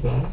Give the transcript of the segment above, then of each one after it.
go.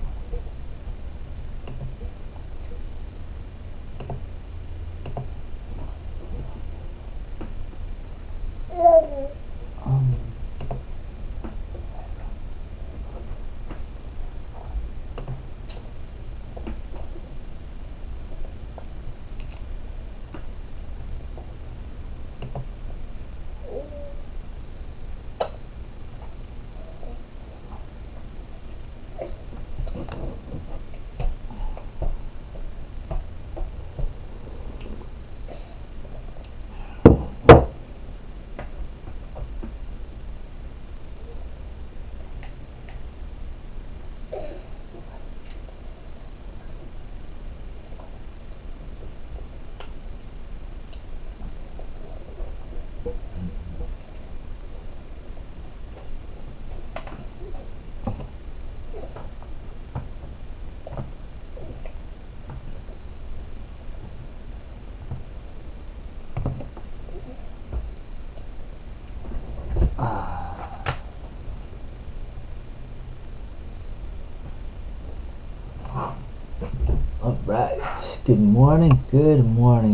Alright, good morning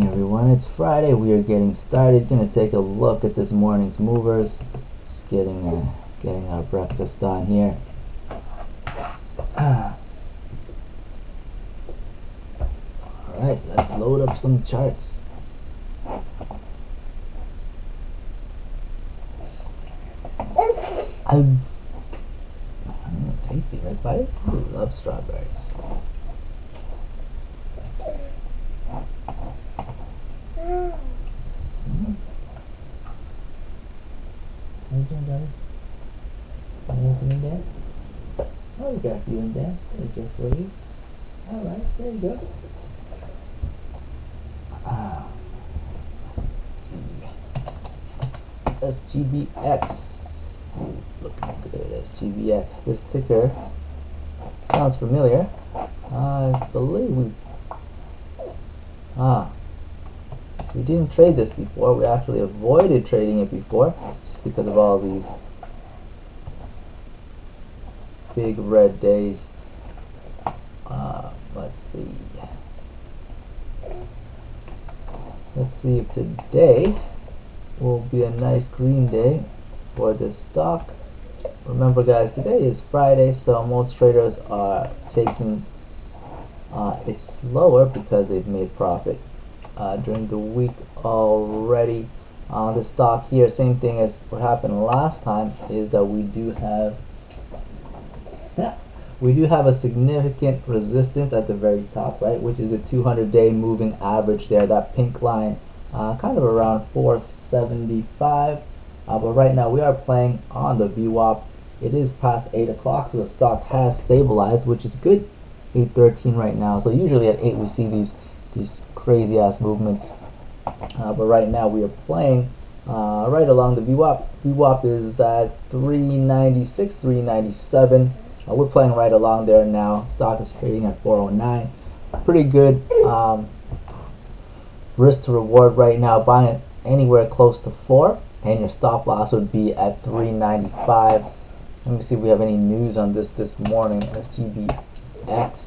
everyone. It's Friday. We are getting started. Gonna take a look at this morning's movers. Just getting our breakfast on here. Alright, let's load up some charts. Tasty, right, buddy? I love strawberries. How you doing, buddy? Anything in there? Oh, we got you in there. There's just for you. Alright, there you go. SGBX. Looking good, SGBX. This ticker sounds familiar. I believe we didn't trade this before. We actually avoided trading it before just because of all these big red days. Let's see if today will be a nice green day for this stock. Remember guys, today is Friday, so most traders are taking it slower because they've made profit during the week already. The stock here, same thing as what happened last time, is that we do have a significant resistance at the very top, right, which is a 200-day moving average there, that pink line, kind of around 475. But right now we are playing on the VWAP. It is past 8 o'clock, so the stock has stabilized, which is good. 8:13 right now. So usually at 8 we see these crazy ass movements. But right now we are playing right along the VWAP. VWAP is at 396, 397. We're playing right along there now. Stock is trading at 409. Pretty good risk to reward right now. Buying it anywhere close to 4, and your stop loss would be at 395. Let me see if we have any news on this morning. SGBX.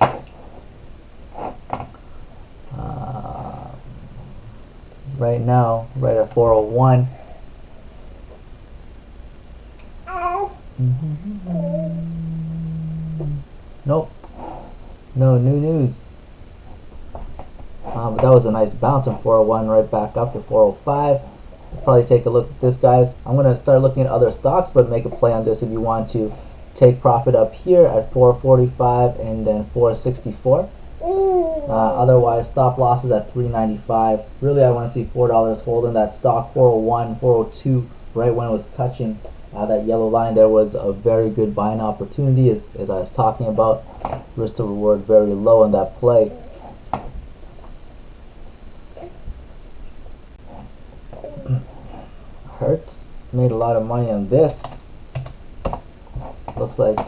Right now, right at 401. Nope, no new news. But that was a nice bounce on 401, right back up to 405. We'll probably take a look at this, guys. I'm going to start looking at other stocks, but make a play on this if you want to take profit up here at 445 and then 464. Otherwise, stop losses at 395. Really, I want to see $4 holding that stock. 401, 402, right when it was touching that yellow line, there was a very good buying opportunity, as I was talking about. Risk to reward very low in that play. Hertz made a lot of money on this. Looks like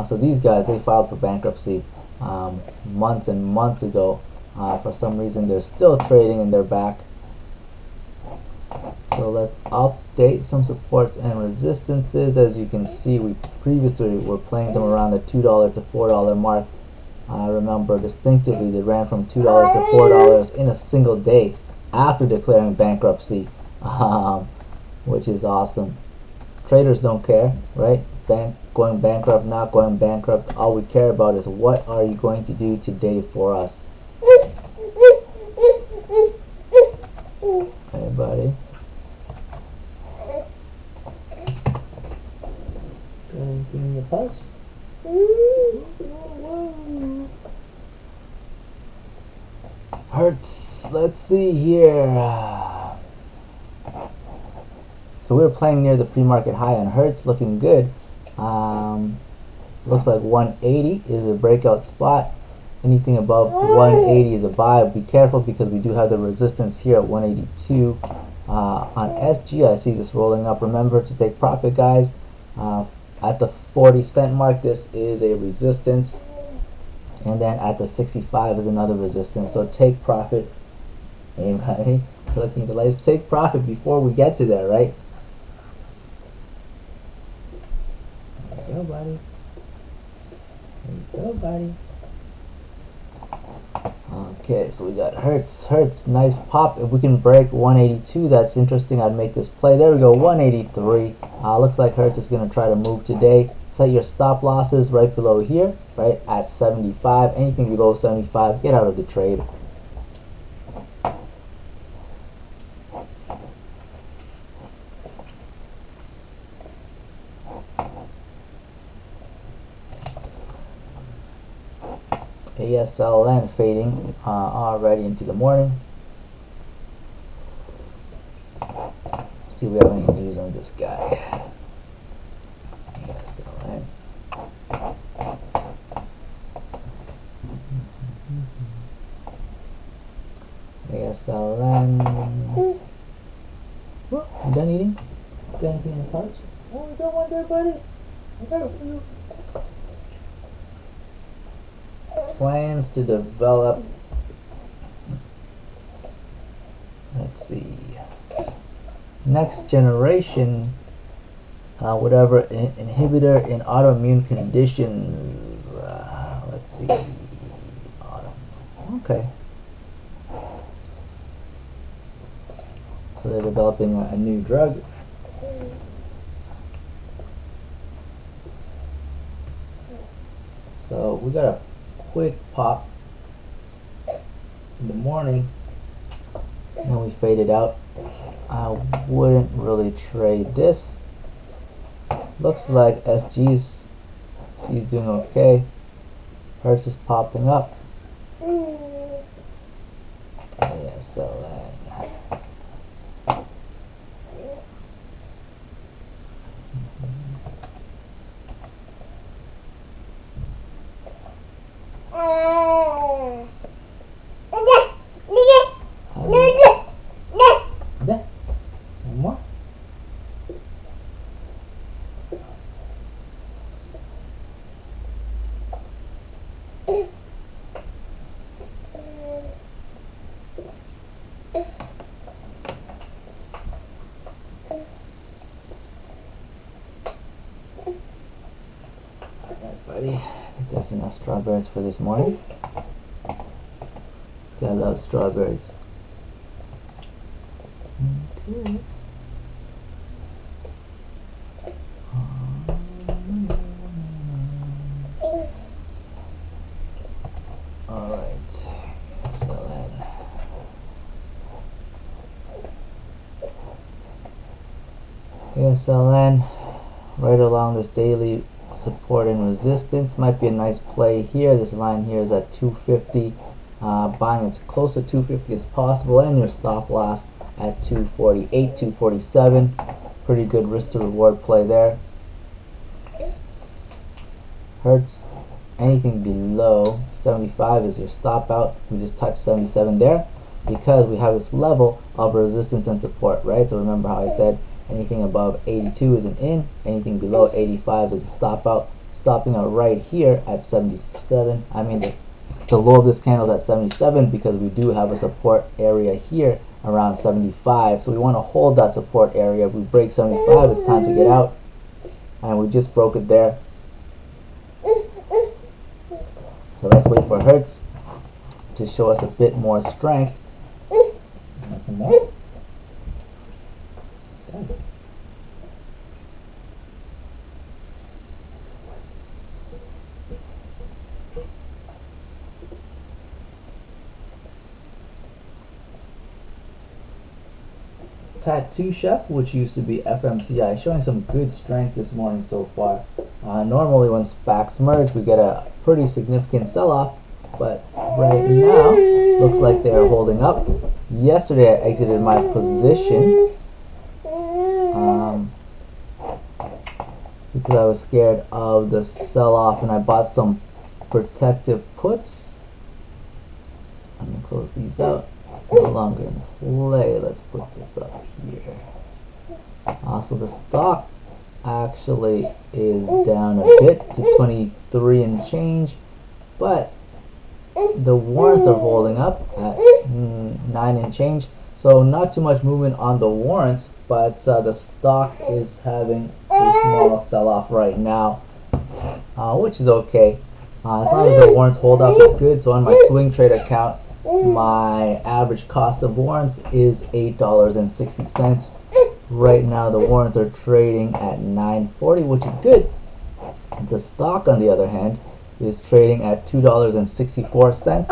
so these guys, they filed for bankruptcy months and months ago. For some reason they're still trading and they're back So let's update some supports and resistances. As you can see, we previously were playing them around the $2 to $4 mark. I remember distinctively they ran from $2 to $4 in a single day after declaring bankruptcy, which is awesome. Traders don't care, right? Going bankrupt, not going bankrupt. All we care about is what are you going to do today for us. Hey, buddy. Give me a touch. Hertz. Let's see here. So we were playing near the pre-market high on Hertz, looking good. Looks like 180 is a breakout spot. Anything above 180 is a buy. Be careful because we do have the resistance here at 182. On SG, I see this rolling up. Remember to take profit, guys. At the 40-cent mark, this is a resistance. And then at the 65 is another resistance. So take profit. Anybody looking at the lights? Take profit before we get to there, right? There you go, buddy. There you go, buddy. Okay, so we got Hertz, nice pop. If we can break 182, that's interesting. I'd make this play. There we go, 183. Looks like Hertz is going to try to move today. Set your stop losses right below here, right at 75. Anything below 75, get out of the trade. ASLN fading already into the morning. Let's see if we have any news on this guy. ASLN. ASLN. What? You done eating? Got anything in the pouch? Oh, we got one there, buddy. I got it for you. Plans to develop, let's see, next generation whatever inhibitor in autoimmune conditions. Let's see, okay, so they're developing a new drug. So we got a quick pop in the morning and then we faded out. I wouldn't really trade this. Looks like SG's doing okay. Hertz is popping up. Yeah, so more. Alright, buddy. I think that's enough strawberries for this morning. This guy loves strawberries. Okay. Alright. So then KXIN right along this daily support and resistance might be a nice play here. This line here is at 250. Buying as close to 250 as possible, and your stop loss at 248, 247. Pretty good risk to reward play there. Hertz, anything below 75 is your stop out. We just touched 77 there because we have this level of resistance and support, right? So remember how I said anything above 82 is an in, anything below 85 is a stop out. Stopping out right here at 77. I mean the low of this candle is at 77 because we do have a support area here around 75. So we want to hold that support area. If we break 75, it's time to get out. And we just broke it there. So let's wait for Hertz to show us a bit more strength. And some more. Okay. Tattoo Chef, which used to be FMCI, showing some good strength this morning so far. Normally when SPACs merge, we get a pretty significant sell-off, but right now looks like they're holding up. Yesterday I exited my position because I was scared of the sell-off, and I bought some protective puts. I'm gonna close these out. No longer in play. Let's put this up here. So the stock actually is down a bit to 23 and change, but the warrants are holding up at 9 and change. So not too much movement on the warrants, but the stock is having a small sell-off right now, which is okay. As long as the warrants hold up, it's good. So on my swing trade account, my average cost of warrants is $8.60. Right now the warrants are trading at $9.40, which is good. The stock, on the other hand, is trading at $2.64.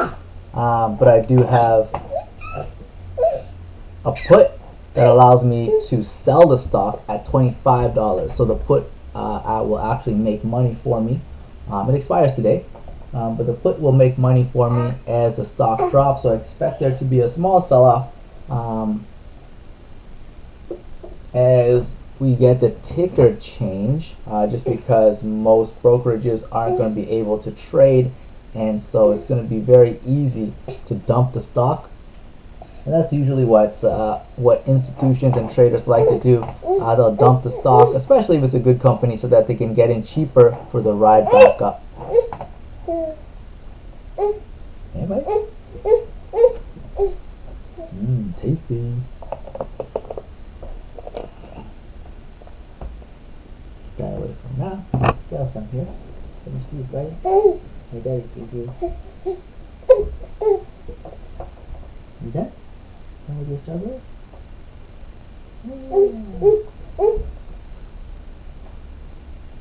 But I do have a put that allows me to sell the stock at $25. So the put will actually make money for me. It expires today. But the put will make money for me as the stock drops, so I expect there to be a small sell-off as we get the ticker change, just because most brokerages aren't going to be able to trade, and so it's going to be very easy to dump the stock. And that's usually what institutions and traders like to do. They'll dump the stock, especially if it's a good company, so that they can get in cheaper for the ride back up. Anybody? Tasty. Stay away from that. Still have some here. Let me squeeze, right? Hey, Daddy, squeeze you. You done? Can we do strawberry?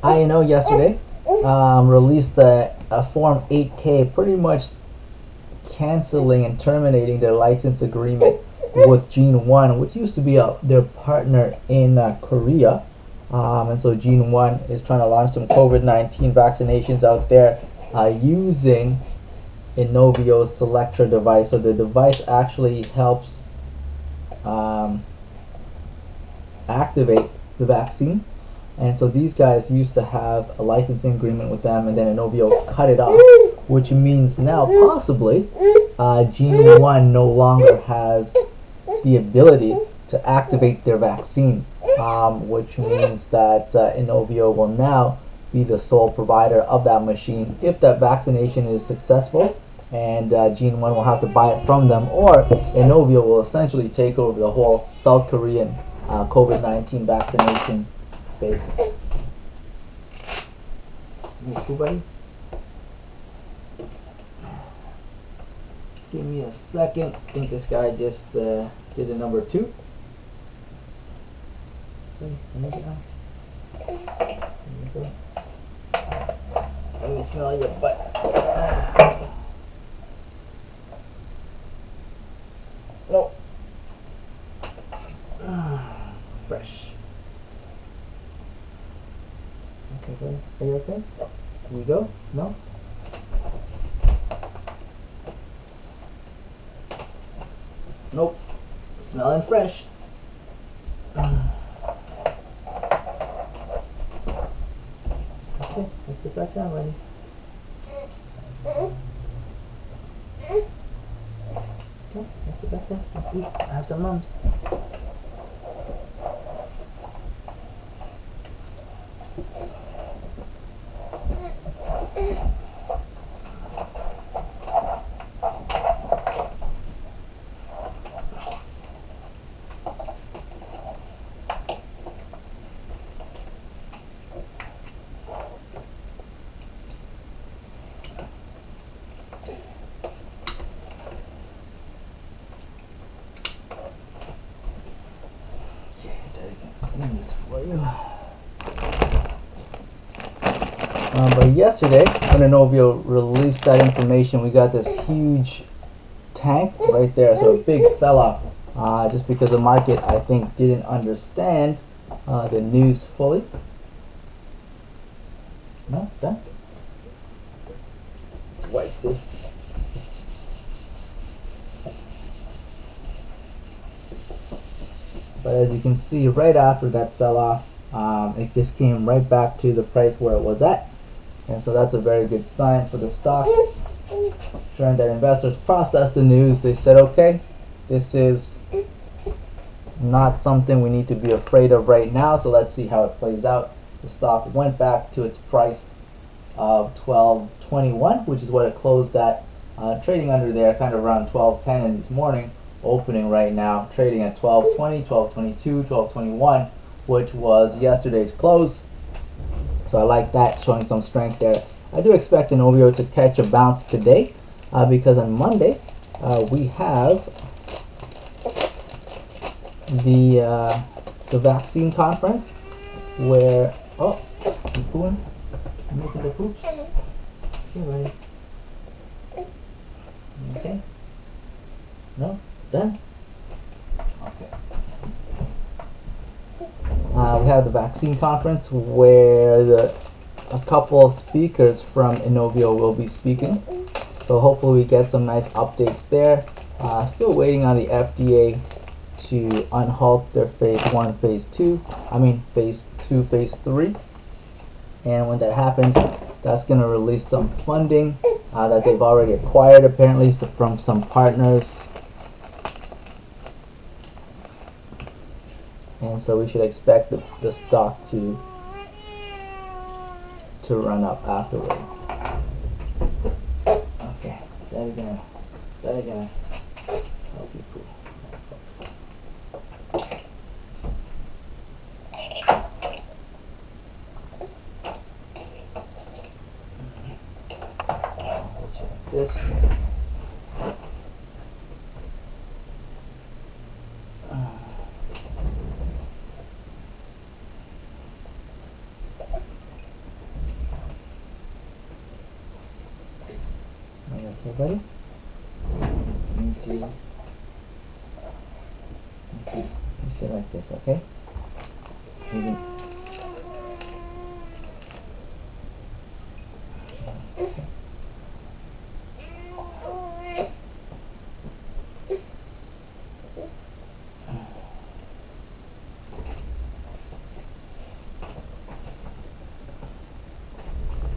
INO yesterday released a Form 8K, pretty much canceling and terminating their license agreement with KXIN, which used to be their partner in Korea. And so KXIN is trying to launch some COVID-19 vaccinations out there using Inovio's Selectra device. So the device actually helps activate the vaccine. And so these guys used to have a licensing agreement with them, and then Inovio cut it off, which means now possibly KXIN no longer has the ability to activate their vaccine, which means that Inovio will now be the sole provider of that machine if that vaccination is successful, and KXIN will have to buy it from them, or Inovio will essentially take over the whole South Korean COVID-19 vaccination space. Cool, buddy? Just give me a second. I think this guy just did a number 2. Okay, there you go. Let me smell your butt. Nope. Fresh. Okay, buddy. Are you okay? Here you go. No? Nope. Smelling fresh. Okay, let's sit back down, buddy. Okay, let's sit back down. Let's eat. I have some mums. yesterday, when Inovio released that information, we got this huge tank right there, so a big sell-off, just because the market, I think, didn't understand the news fully. No, done. Let's wipe this. But as you can see, right after that sell-off, it just came right back to the price where it was at, and so that's a very good sign for the stock, showing that investors processed the news. They said, okay, this is not something we need to be afraid of right now, so let's see how it plays out. The stock went back to its price of 12.21, which is what it closed at, trading under there, kind of around 12.10 in this morning, opening right now, trading at 12.20, 12.22, 12.21, which was yesterday's close. So I like that, showing some strength there. I do expect Inovio to catch a bounce today, because on Monday we have the vaccine conference, where you pooing? You making the poops? Okay, buddy. Okay. No? Done? Okay. We have the vaccine conference where a couple of speakers from Inovio will be speaking. So hopefully we get some nice updates there. Still waiting on the FDA to unhalt their phase 1, phase 2, phase 2, phase 3. And when that happens, that's going to release some funding that they've already acquired, apparently, from some partners. And so we should expect the stock to run up afterwards. Okay, that again. Help you cool. This. Okay, buddy? You sit like this, okay? Okay.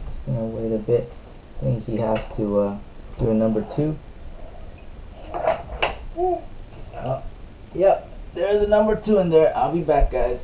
Just gonna wait a bit. I think he has to do a number 2. Oh, yep, there's a number 2 in there. I'll be back, guys.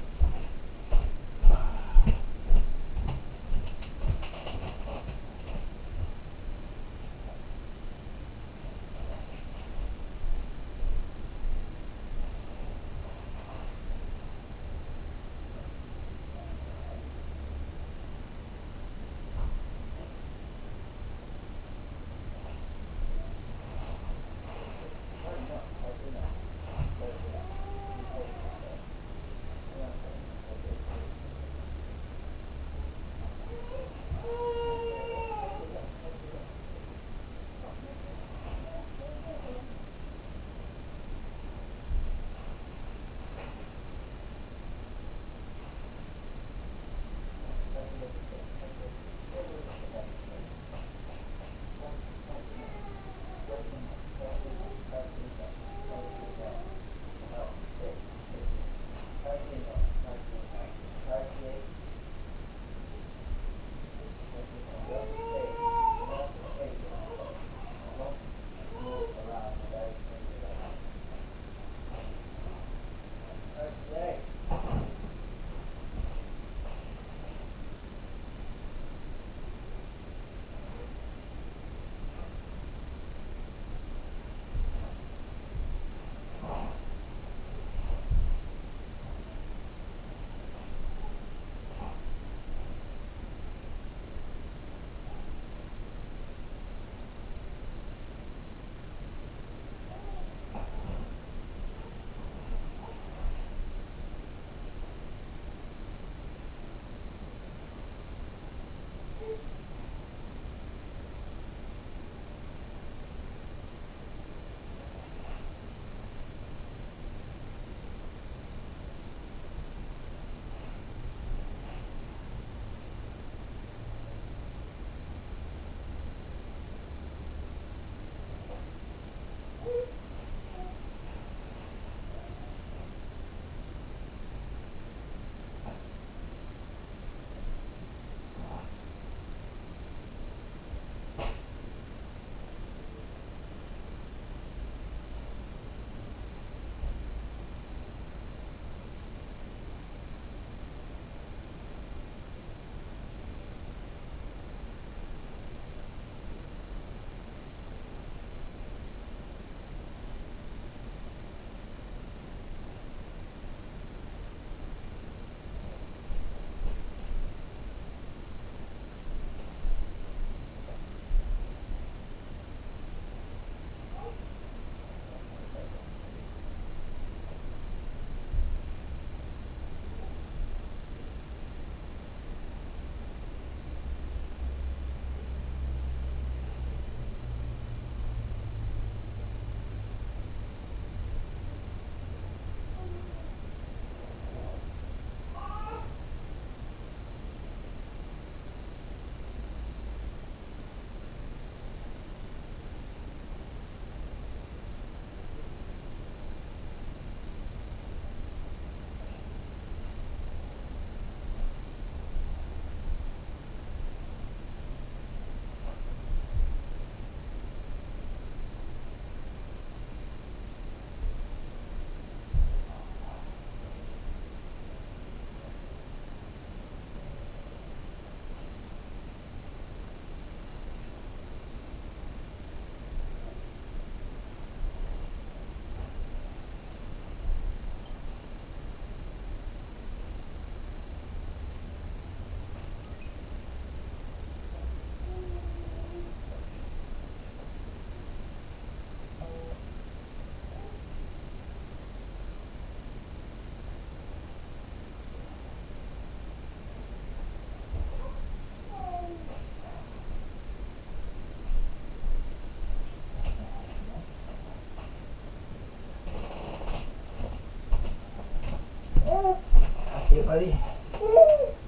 buddy.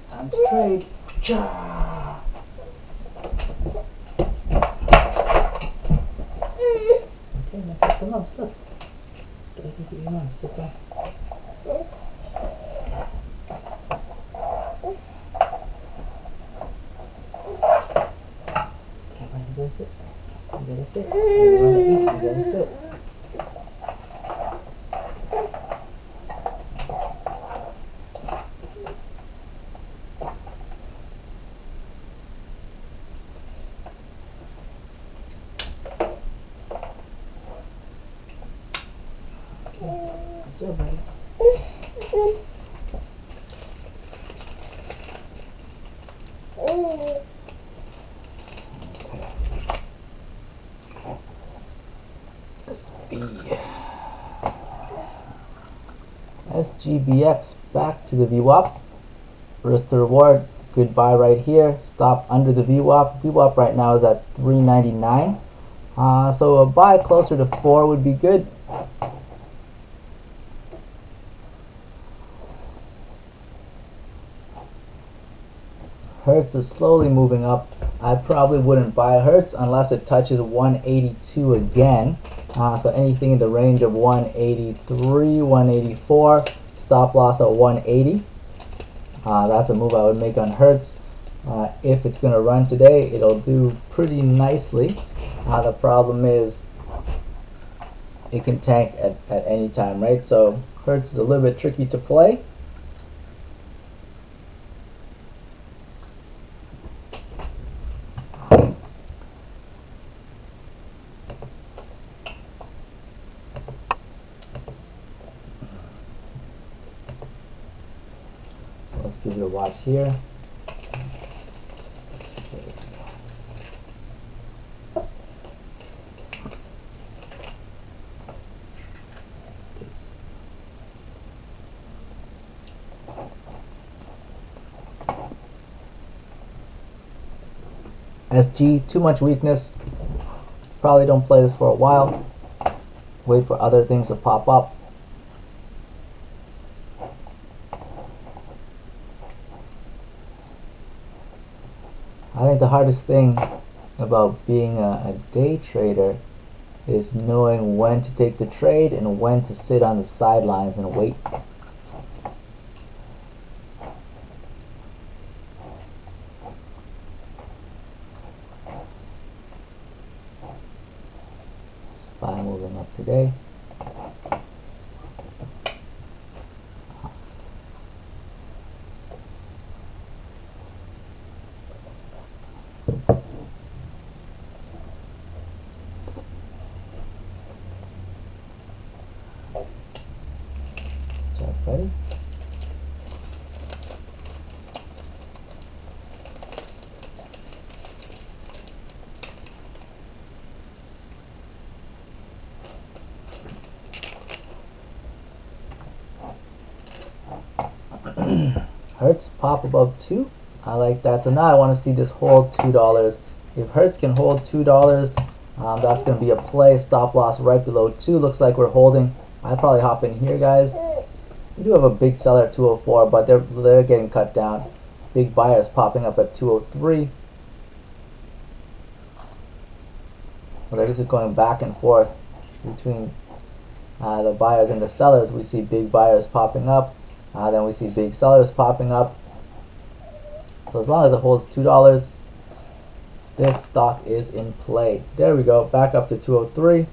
Time to trade. Cha! Okay, now put some up. Look. Look at your arms. Sit down. Okay, buddy, you gotta sit. You gotta sit. You wanna eat, you gotta sit. Good job, buddy. SGBX back to the VWAP. Risk to reward, good buy right here. Stop under the VWAP. VWAP right now is at 399. So a buy closer to 4 would be good. Hertz is slowly moving up. I probably wouldn't buy Hertz unless it touches 182 again. So anything in the range of 183, 184, stop loss at 180. That's a move I would make on Hertz. If it's going to run today, it'll do pretty nicely. The problem is it can tank at any time, right? So Hertz is a little bit tricky to play. Let's give it a watch here. SG, too much weakness. Probably don't play this for a while. Wait for other things to pop up. I think the hardest thing about being a day trader is knowing when to take the trade and when to sit on the sidelines and wait. SPY moving up today. Ready? Hertz pop above 2. I like that. So now I want to see this hold $2. If Hertz can hold $2, that's going to be a play. Stop loss right below 2. Looks like we're holding. I'd probably hop in here, guys. We do have a big seller at 204, but they're getting cut down. Big buyers popping up at 203. Well, they're just going back and forth between the buyers and the sellers. We see big buyers popping up. Then we see big sellers popping up. So as long as it holds $2, this stock is in play. There we go, back up to 203.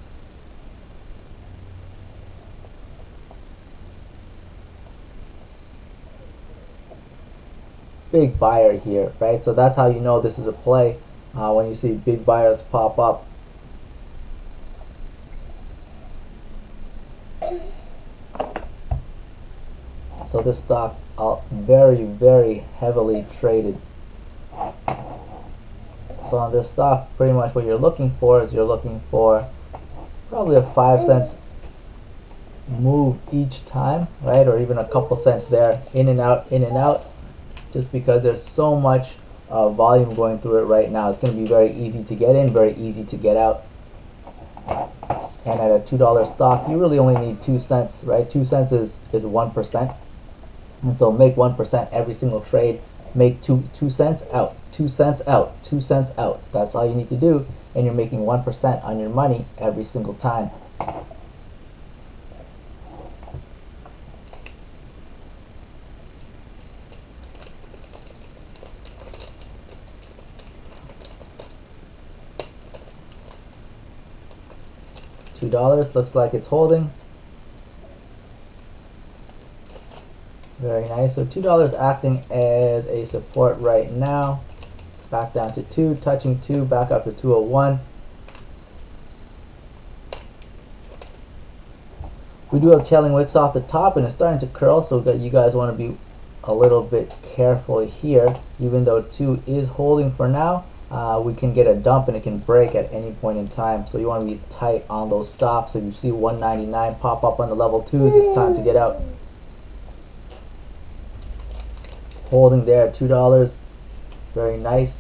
Big buyer here, right? So that's how you know this is a play, when you see big buyers pop up. So this stock very, very heavily traded. So on this stock, pretty much what you're looking for is you're looking for probably a 5 cents move each time, right? Or even a couple cents there, in and out, just because there's so much volume going through it right now. It's going to be very easy to get in, very easy to get out. And at a $2 stock, you really only need 2 cents, right? 2 cents is 1%. And so make 1% every single trade. Make two cents out, 2 cents out, 2 cents out. That's all you need to do, and you're making 1% on your money every single time. $2 looks like it's holding. Very nice. So $2 acting as a support right now. Back down to 2, touching 2, back up to 201. We do have trailing wicks off the top, and it's starting to curl, so you guys want to be a little bit careful here. Even though 2 is holding for now, we can get a dump and it can break at any point in time. So you want to be tight on those stops. If you see 199 pop up on the level 2s, it's time to get out. Holding there at $2. Very nice.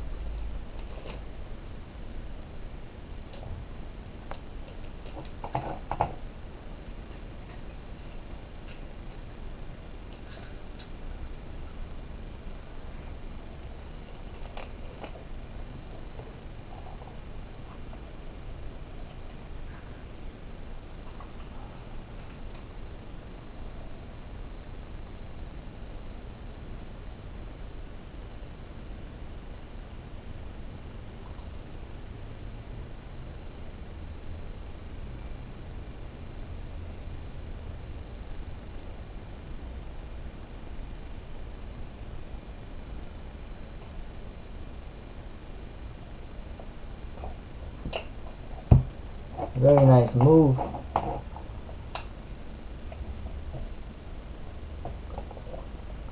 Very nice move.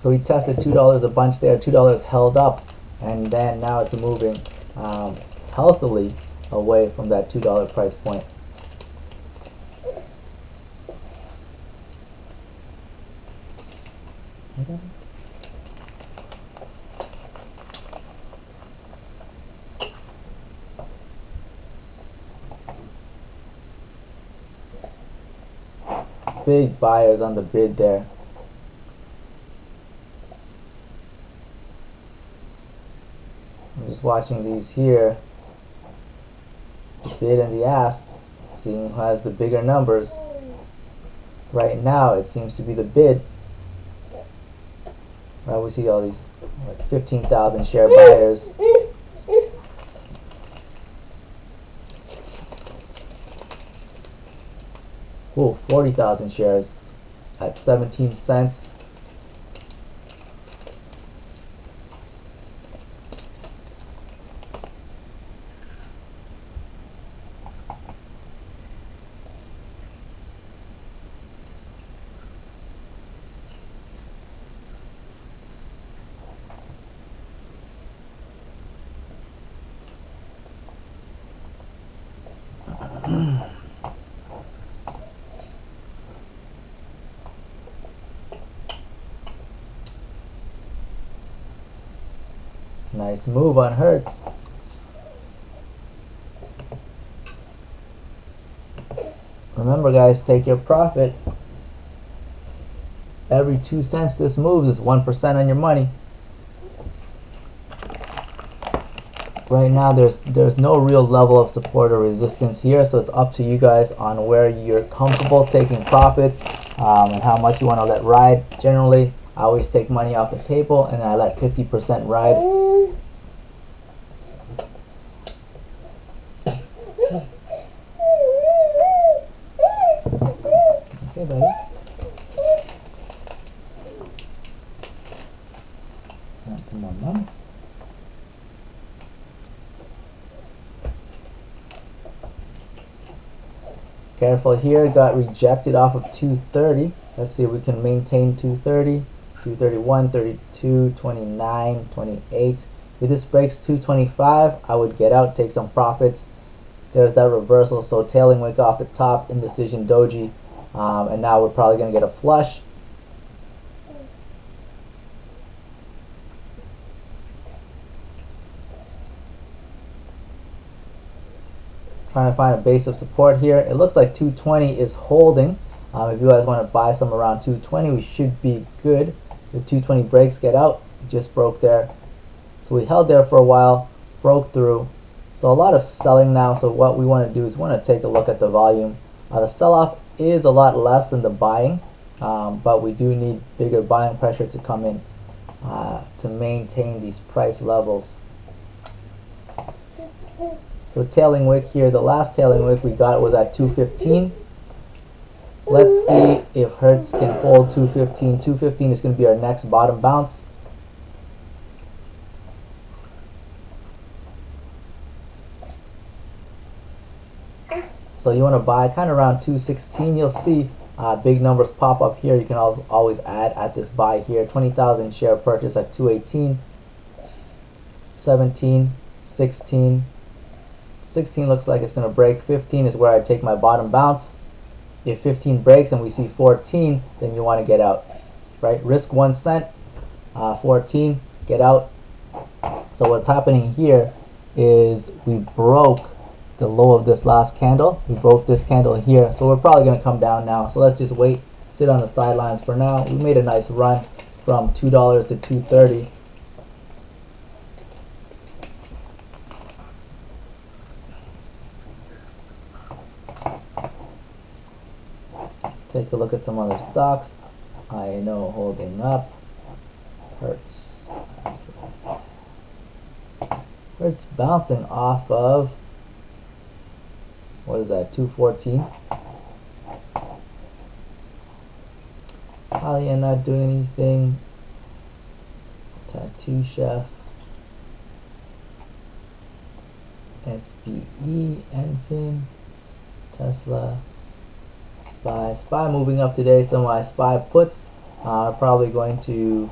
So we tested $2 a bunch there. $2 held up, and then now it's moving healthily away from that $2 price point. Big buyers on the bid there. I'm just watching these here. The bid and the ask, seeing who has the bigger numbers. Right now it seems to be the bid. Right, we see all these like 15,000 share buyers. Ooh, 40,000 shares at 17 cents. Nice move on Hertz. Remember guys, take your profit. Every 2 cents this moves is 1% on your money. Right now there's no real level of support or resistance here, so it's up to you guys on where you're comfortable taking profits and how much you want to let ride. Generally, I always take money off the table and I let 50% ride. Okay, buddy. Not to my mom. Careful here, got rejected off of 230. Let's see if we can maintain 230, 231, 32, 29, 28. If this breaks 225, I would get out, take some profits. There's that reversal, so tailing wick off the top, indecision doji, and now we're probably going to get a flush. Trying to find a base of support here. It looks like 220 is holding. If you guys want to buy some around 220, we should be good. The 220 breaks, get out, just broke there. So we held there for a while, broke through. So a lot of selling now. So what we want to do is we want to take a look at the volume. The sell-off is a lot less than the buying, but we do need bigger buying pressure to come in to maintain these price levels. So tailing wick here, the last tailing wick we got was at 215. Let's see if Hertz can hold 215. 215 is going to be our next bottom bounce. So you want to buy kind of around 216. You'll see big numbers pop up here. You can always add at this buy here. 20,000 share purchase at 218, 17, 16. 16 looks like it's going to break. 15 is where I take my bottom bounce. If 15 breaks and we see 14, then you want to get out, right? Risk 1 cent, 14, get out. So what's happening here is we broke the low of this last candle. We broke this candle here, so we're probably going to come down now. So let's just wait, sit on the sidelines for now. We made a nice run from $2 to $2.30. Take a look at some other stocks. I know holding up. Hertz. Hertz bouncing off of, what is that, 214. Talia not doing anything. Tattoo Chef. SPE, Enfin, Tesla. SPY moving up today. Some of my SPY puts are probably going to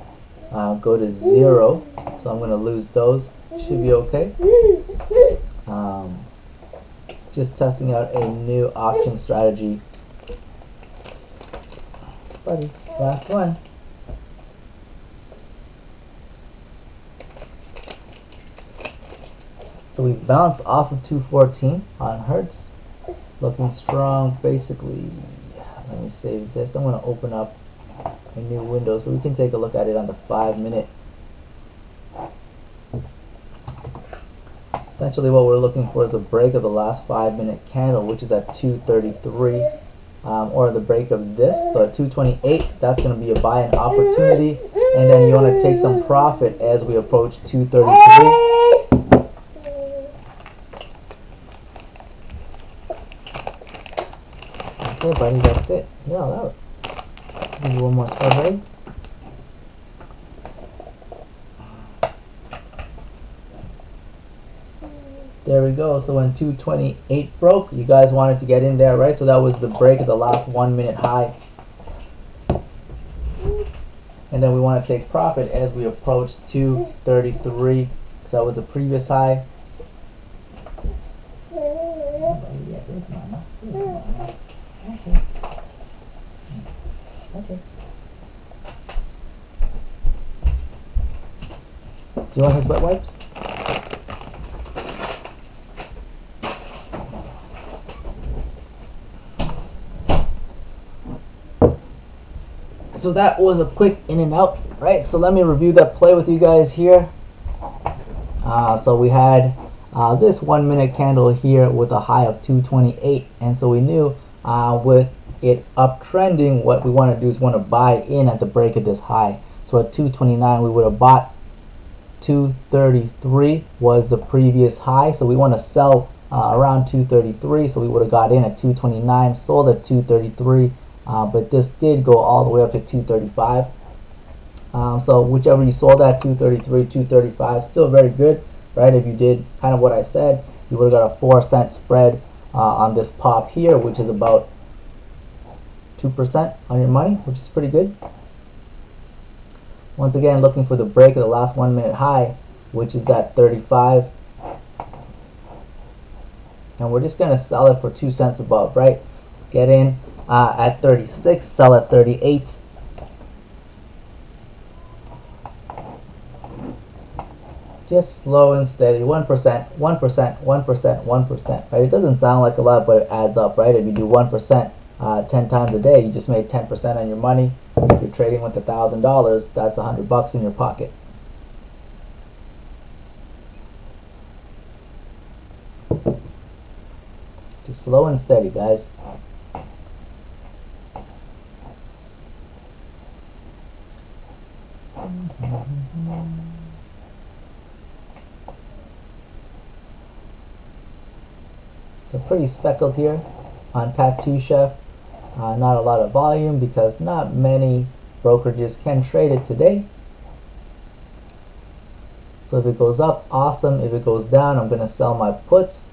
go to 0, so I'm going to lose those. Should be okay. Just testing out a new option strategy. Buddy, last one. So we bounced off of 214 on Hertz. Looking strong, basically. Let me save this. I'm going to open up a new window so we can take a look at it on the 5-minute. Essentially what we're looking for is the break of the last 5-minute candle, which is at 233, or the break of this. So at 228, that's going to be a buy-in opportunity, and then you want to take some profit as we approach 233. Okay, buddy, that's it. Yeah, that was. Give you one more spread, buddy. There we go. So when 228 broke, you guys wanted to get in there, right? So that was the break of the last 1-minute high. And then we want to take profit as we approach 233. That was the previous high. Okay. Okay. Do you want his wet wipes? So that was a quick in and out, right? So let me review that play with you guys here. So we had this 1-minute candle here with a high of 228, and so we knew with it uptrending, what we want to do is want to buy in at the break of this high. So at 229 we would have bought. 233 was the previous high, so we want to sell around 233, so we would have got in at 229, sold at 233, but this did go all the way up to 235. So whichever you sold at, 233, 235, still very good, right? If you did kind of what I said, you would have got a 4-cent spread on this pop here, which is about 2% on your money, which is pretty good. Once again, looking for the break of the last 1-minute high, which is at 35. And we're just going to sell it for 2 cents above, right? Get in at 36, sell at 38. Just slow and steady, 1%, 1%, 1%, 1%, right? It doesn't sound like a lot, but it adds up, right? If you do 1% 10 times a day, you just made 10% on your money. If you're trading with $1,000, that's $100 in your pocket. Just slow and steady, guys. So pretty speckled here on Tattoo Chef. Not a lot of volume because not many brokerages can trade it today. So if it goes up, awesome. If it goes down, I'm going to sell my puts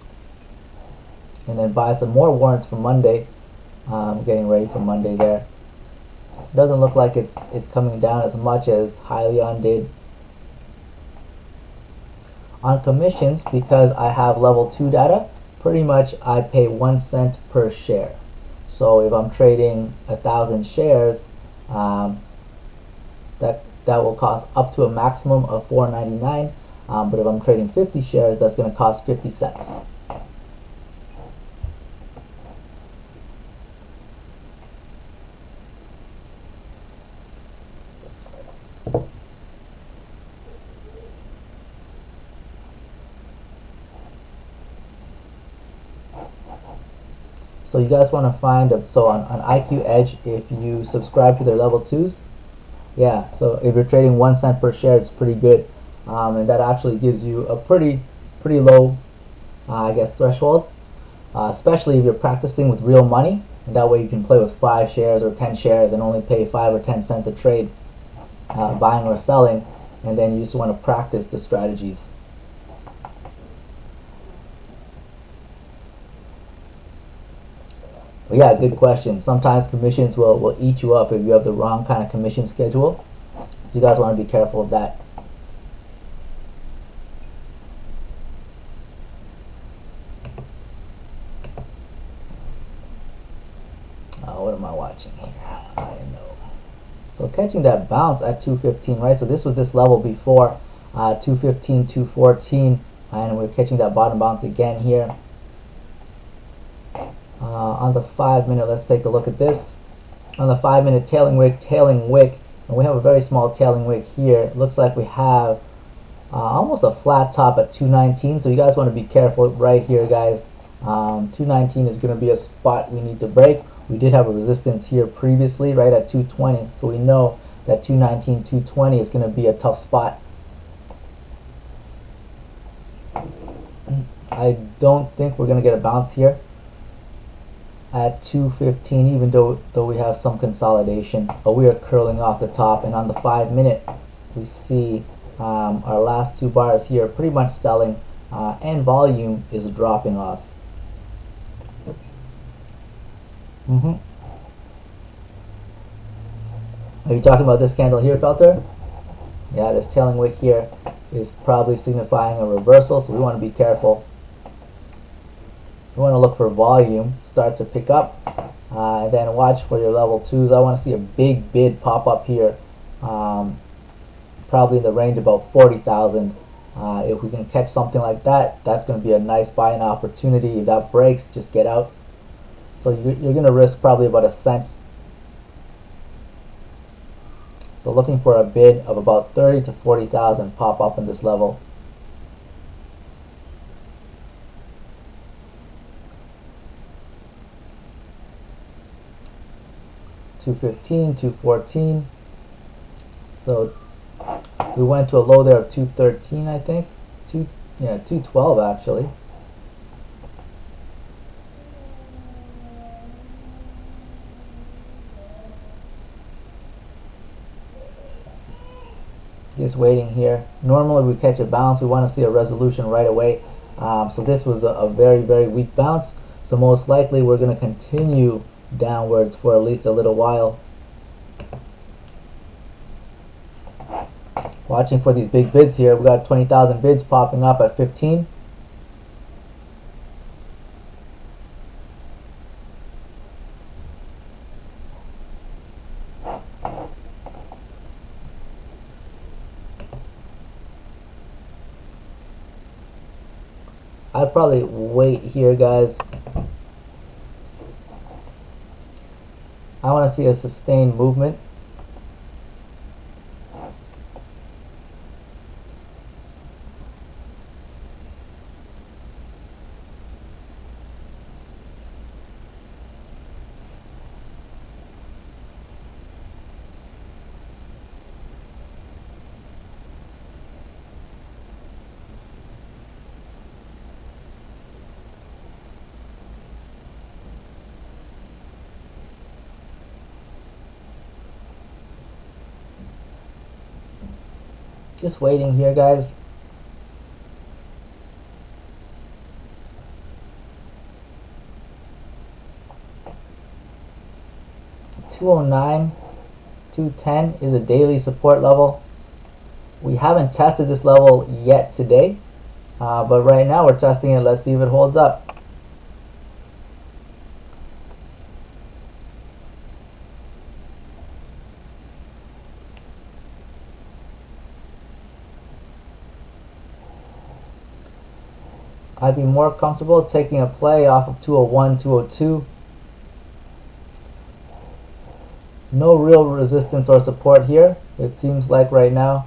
and then buy some more warrants for Monday. Getting ready for Monday there. Doesn't look like it's coming down as much as Hyliion did. On commissions, because I have level 2 data, pretty much I pay 1 cent per share. So if I'm trading 1,000 shares, that will cost up to a maximum of $4.99. But if I'm trading 50 shares, that's going to cost 50 cents. So you guys want to find so on IQ Edge, if you subscribe to their level 2s, yeah, so if you're trading 1 cent per share, it's pretty good, and that actually gives you a pretty low I guess threshold, especially if you're practicing with real money, and that way you can play with 5 shares or 10 shares and only pay 5 or 10 cents a trade, buying or selling, and then you just want to practice the strategies. But yeah, good question. Sometimes commissions will eat you up if you have the wrong kind of commission schedule. So you guys want to be careful of that. What am I watching here? I know. So catching that bounce at 215, right? So this was this level before, 215, 214, and we're catching that bottom bounce again here. On the 5-minute, let's take a look at this. On the 5-minute tailing wick, and we have a very small tailing wick here. It looks like we have almost a flat top at 219, so you guys want to be careful right here, guys. 219 is going to be a spot we need to break. We did have a resistance here previously, right at 220, so we know that 219, 220 is going to be a tough spot. I don't think we're going to get a bounce here at 215, even though we have some consolidation, but we are curling off the top. And on the 5-minute, we see our last 2 bars here pretty much selling, and volume is dropping off. Are you talking about this candle here, Felter? Yeah, this tailing wick here is probably signifying a reversal, so we want to be careful. You want to look for volume start to pick up, and then watch for your level 2s. I want to see a big bid pop up here, probably in the range of about 40,000. If we can catch something like that, that's going to be a nice buying opportunity. If that breaks, just get out. So you're going to risk probably about a cent. So looking for a bid of about 30 to 40,000 pop up in this level. $215, $214. So we went to a low there of $213, I think. $212 actually. Just waiting here. Normally we catch a bounce, we want to see a resolution right away. So this was a very, very weak bounce. So most likely we're going to continue downwards for at least a little while. Watching for these big bids here. We got 20,000 bids popping up at 15. I'd probably wait here, guys. I want to see a sustained movement Just waiting here, guys. $209, $210 is a daily support level. We haven't tested this level yet today, but right now we're testing it. Let's see if it holds up. I'd be more comfortable taking a play off of 201, 202. No real resistance or support here, it seems like right now.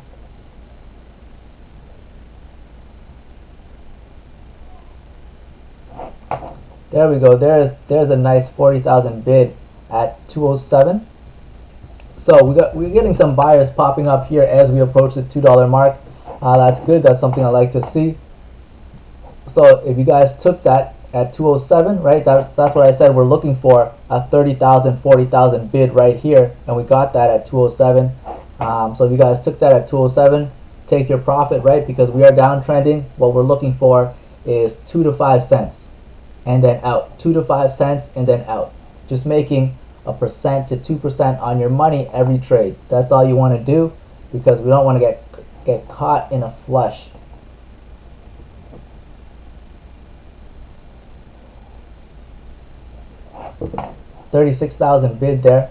There we go. There's a nice 40,000 bid at 207. So we're getting some buyers popping up here as we approach the $2 mark. That's good. That's something I like to see. So if you guys took that at 207, right? That's what I said we're looking for, a 30,000, 40,000 bid right here, and we got that at 207. So if you guys took that at 207, take your profit, right? Because we are downtrending. What we're looking for is 2 to 5 cents, and then out. 2 to 5 cents, and then out. Just making 1% to 2% on your money every trade. That's all you want to do, because we don't want to get caught in a flush. $36,000 bid there.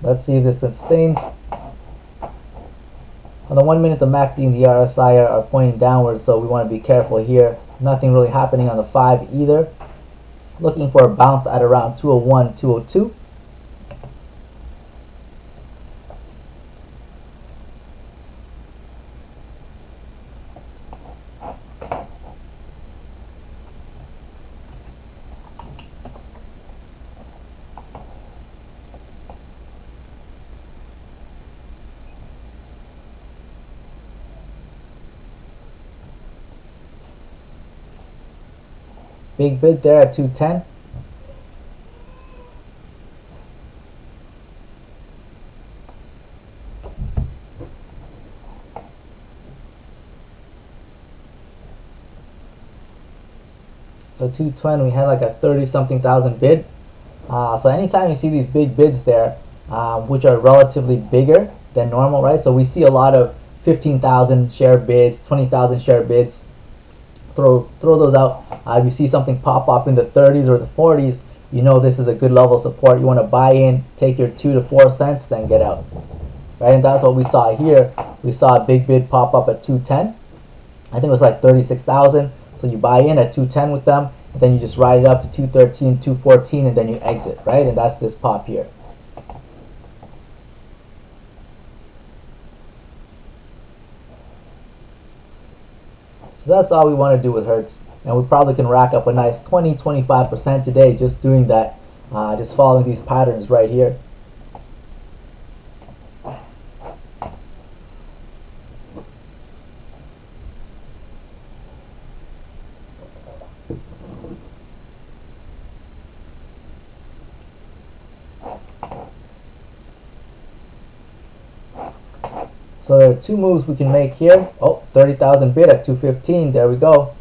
Let's see if this sustains. On the 1 minute, the MACD and the RSI are pointing downwards, so we want to be careful here. Nothing really happening on the 5 either. Looking for a bounce at around 201, 202. Big bid there at 210. So 220, we had like a 30-something thousand bid. So anytime you see these big bids there, which are relatively bigger than normal, right? So we see a lot of 15,000 share bids, 20,000 share bids. Throw those out. If you see something pop up in the 30s or the 40s, you know this is a good level of support. You want to buy in, take your 2 to 4 cents, then get out. Right, and that's what we saw here. We saw a big bid pop up at 210. I think it was like 36,000. So you buy in at 210 with them, and then you just ride it up to 213, 214, and then you exit, right? And that's this pop here. So that's all we want to do with Hertz, and we probably can rack up a nice 20-25% today just doing that, just following these patterns right here. So there are two moves we can make here. Oh, 30,000 bid at 215. There we go.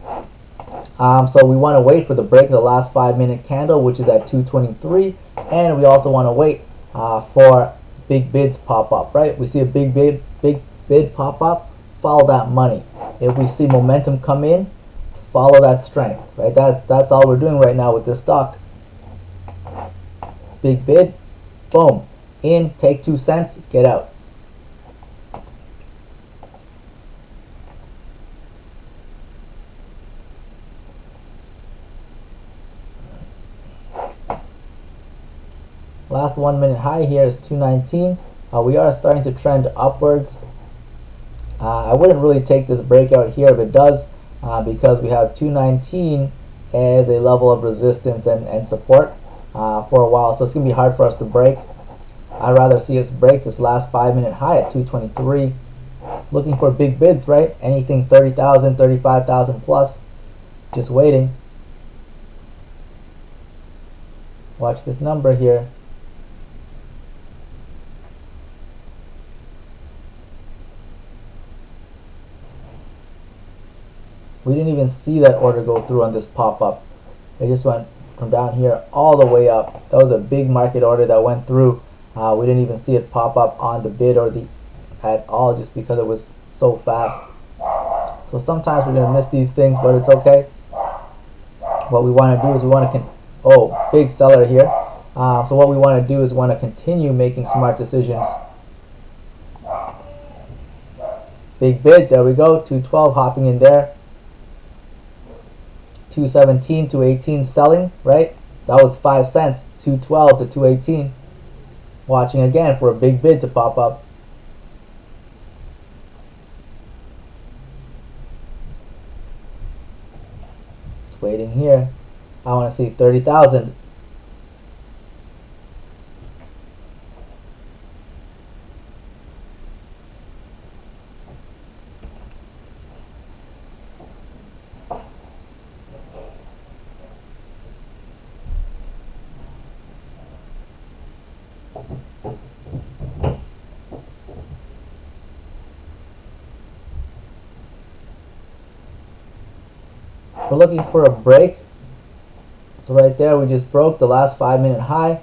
So we want to wait for the break of the last 5-minute candle, which is at 223, and we also want to wait for big bids pop up. Right? We see a big bid pop up. Follow that money. If we see momentum come in, follow that strength. Right? That's all we're doing right now with this stock. Big bid, boom, in, take 2 cents, get out. Last 1 minute high here is 219. We are starting to trend upwards. I wouldn't really take this breakout here if it does, because we have 219 as a level of resistance and support for a while. So it's going to be hard for us to break. I'd rather see us break this last 5-minute high at 223. Looking for big bids, right? Anything 30,000, 35,000 plus. Just waiting. Watch this number here. We didn't even see that order go through on this pop-up. It just went from down here all the way up. That was a big market order that went through. We didn't even see it pop up on the bid or the at all, just because it was so fast. So sometimes we're gonna miss these things, but it's okay. What we want to do is we want to big seller here. So what we want to do is we want to continue making smart decisions. Big bid, there we go, 212 hopping in there. 217, 218 selling, right? That was 5 cents, 212 to 218. Watching again for a big bid to pop up. Just waiting here. I want to see 30,000. We're looking for a break. So right there we just broke the last 5-minute high.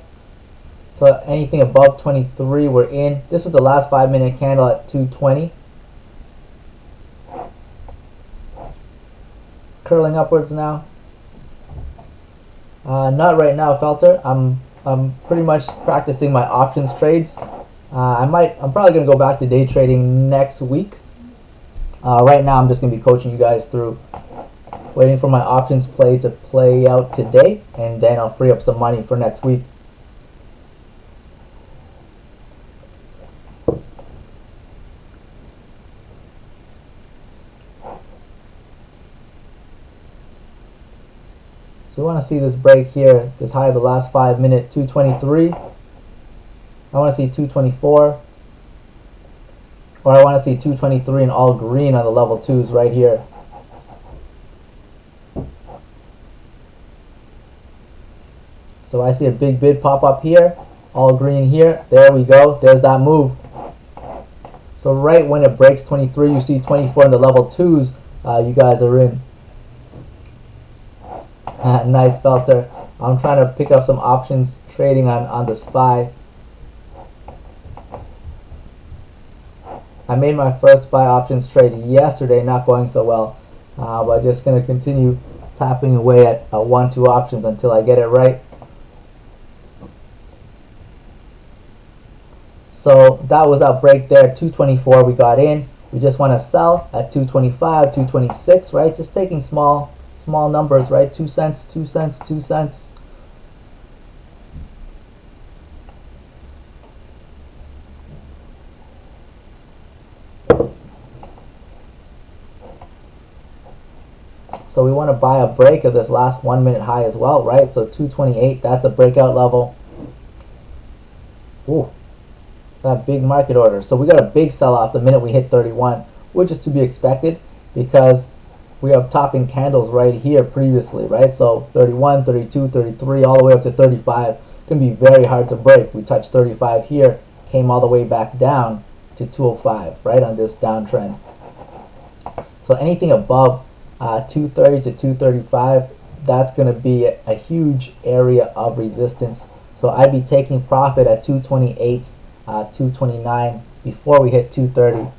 So anything above 23 we're in. This was the last 5-minute candle at 220. Curling upwards now. Not right now, Felter. I'm pretty much practicing my options trades. I'm probably gonna go back to day trading next week. Right now I'm just gonna be coaching you guys through, waiting for my options play to play out today, and then I'll free up some money for next week. So we want to see this break here, this high of the last 5-minute, 223. I want to see 224. Or I want to see 223 and all green on the level 2s right here. So I see a big bid pop up here, all green here. There we go. There's that move. So right when it breaks 23, you see 24 in the level 2s. You guys are in. Nice, Felter. I'm trying to pick up some options trading on the SPY. I made my first SPY options trade yesterday, not going so well. But just going to continue tapping away at 1-2 options until I get it right. So that was our break there, 224 we got in. We just want to sell at 225, 226, right? Just taking small numbers, right? 2 cents, 2 cents, 2 cents. So we want to buy a break of this last 1-minute high as well, right? So 228, that's a breakout level. Ooh, that big market order. So we got a big sell-off the minute we hit 31, which is to be expected because we have topping candles right here previously, right? So 31, 32, 33, all the way up to 35. It's going to be very hard to break. We touched 35 here, came all the way back down to 205, right, on this downtrend. So anything above 230 to 235, that's going to be a huge area of resistance. So I'd be taking profit at 228, 229 before we hit 230.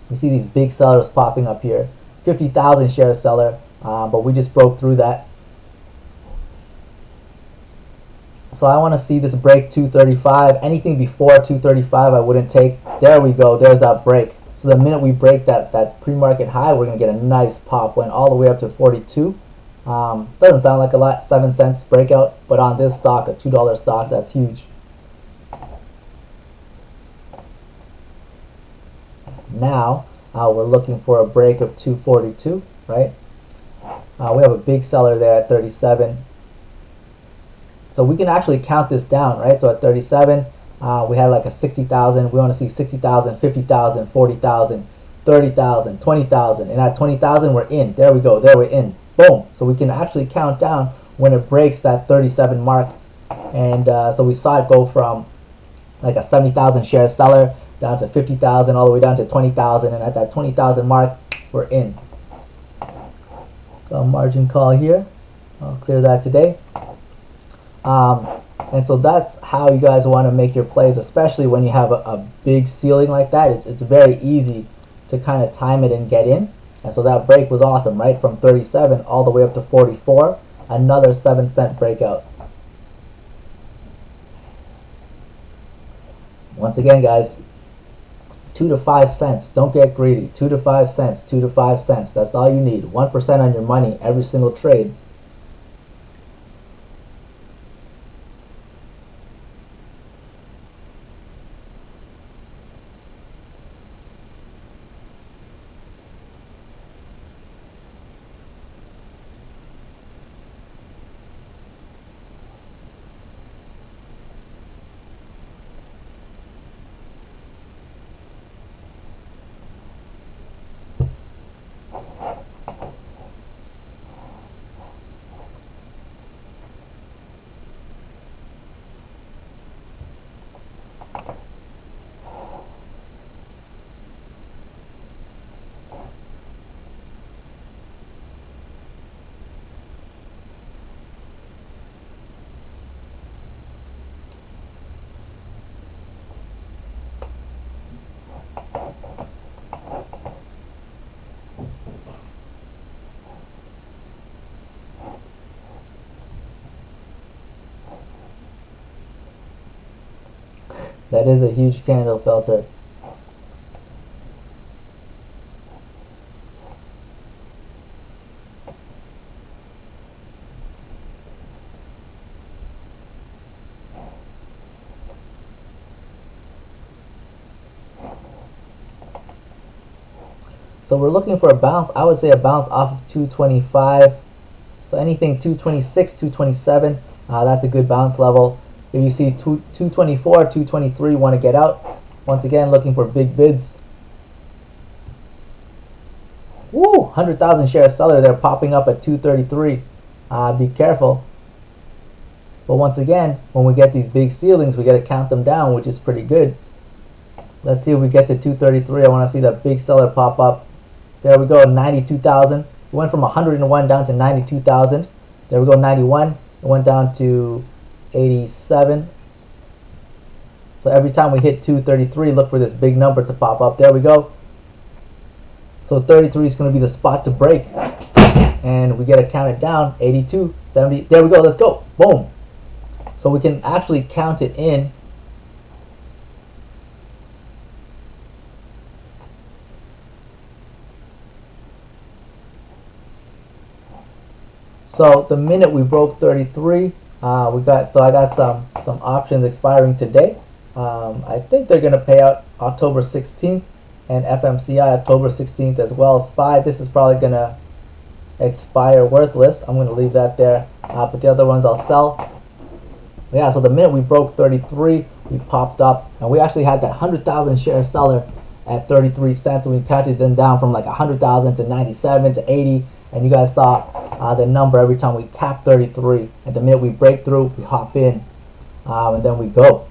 You see these big sellers popping up here. 50,000 share seller, but we just broke through that. So I want to see this break 235. Anything before 235 I wouldn't take. There we go. There's that break. So the minute we break that pre-market high, we're going to get a nice pop. Went all the way up to 42. Doesn't sound like a lot, 7 cents breakout, but on this stock, a $2 stock, that's huge. Now we're looking for a break of 242, right? We have a big seller there at 37. So we can actually count this down, right? So at 37, we had like a 60,000. We want to see 60,000, 50,000, 40,000, 30,000, 20,000. And at 20,000, we're in. There we go. There we're in. Boom. So we can actually count down when it breaks that 37 mark. And so we saw it go from like a 70,000 share seller down to 50,000, all the way down to 20,000. And at that 20,000 mark, we're in. margin call here. I'll clear that today. Um, and so that's how you guys want to make your plays, especially when you have a big ceiling like that. It's very easy to kind of time it and get in. And so that break was awesome, right? From 37 all the way up to 44. Another 7-cent breakout. Once again, guys, 2 to 5 cents. Don't get greedy. 2 to 5 cents, 2 to 5 cents. That's all you need. 1% on your money every single trade. That is a huge candle filter. So we're looking for a bounce. I would say a bounce off of 225. So anything 226, 227, that's a good bounce level. If you see 224, 223, want to get out. Once again, looking for big bids. Woo! 100,000 share seller there popping up at 233. Be careful. But once again, when we get these big ceilings, we got to count them down, which is pretty good. Let's see if we get to 233. I want to see that big seller pop up. There we go, 92,000. It went from 101 down to 92,000. There we go, 91. It went down to 87. So every time we hit 233, look for this big number to pop up. There we go. So 33 is going to be the spot to break. And we got to count it down. 82, 70. There we go. Let's go. Boom. So we can actually count it in. So the minute we broke 33, I got some options expiring today. I think they're going to pay out October 16th, and FMCI October 16th as well. SPY, this is probably going to expire worthless. I'm going to leave that there, but the other ones I'll sell. Yeah, so the minute we broke 33, we popped up, and we actually had that 100,000 share seller at 33 cents, and we counted them down from like 100,000 to 97 to 80, and you guys saw the number every time we tap 33. At the minute we break through, we hop in, and then we go.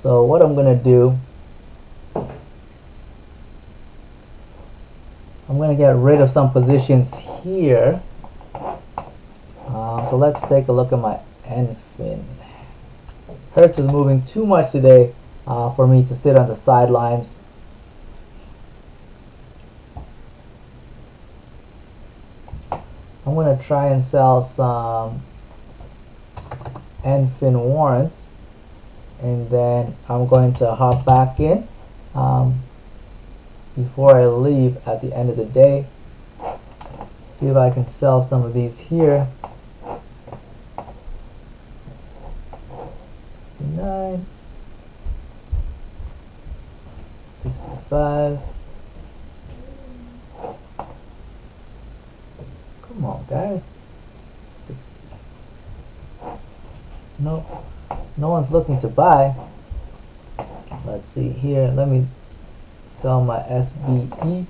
So what I'm going to do, I'm going to get rid of some positions here. So let's take a look at my NFIN. Hertz is moving too much today for me to sit on the sidelines. I'm going to try and sell some NFIN warrants, and then I'm going to hop back in before I leave at the end of the day. See if I can sell some of these here. 69, 65. Come on, guys. 60. No one's looking to buy. Let's see here. Let me sell my SBE.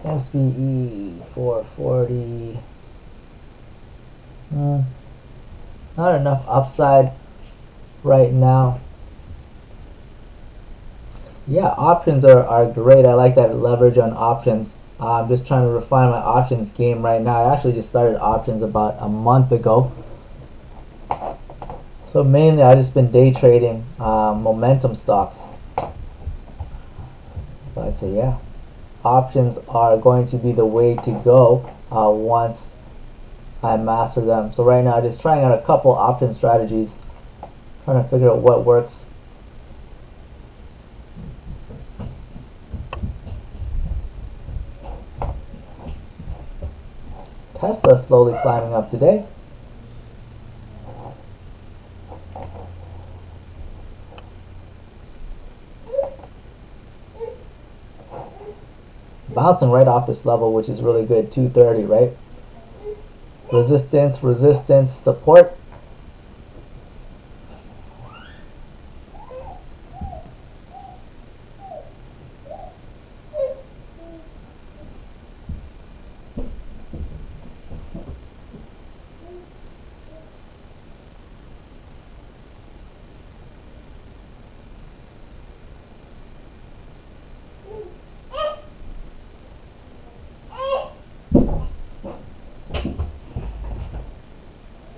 SBE 440. Not enough upside right now. Yeah, options are great. I like that leverage on options. I'm just trying to refine my options game right now. I actually just started options about a month ago. So mainly I've just been day trading momentum stocks. But yeah, options are going to be the way to go once I master them. So right now I'm just trying out a couple option strategies, trying to figure out what works. Tesla slowly climbing up today. Bouncing right off this level, which is really good, 230, right? Resistance, resistance, support.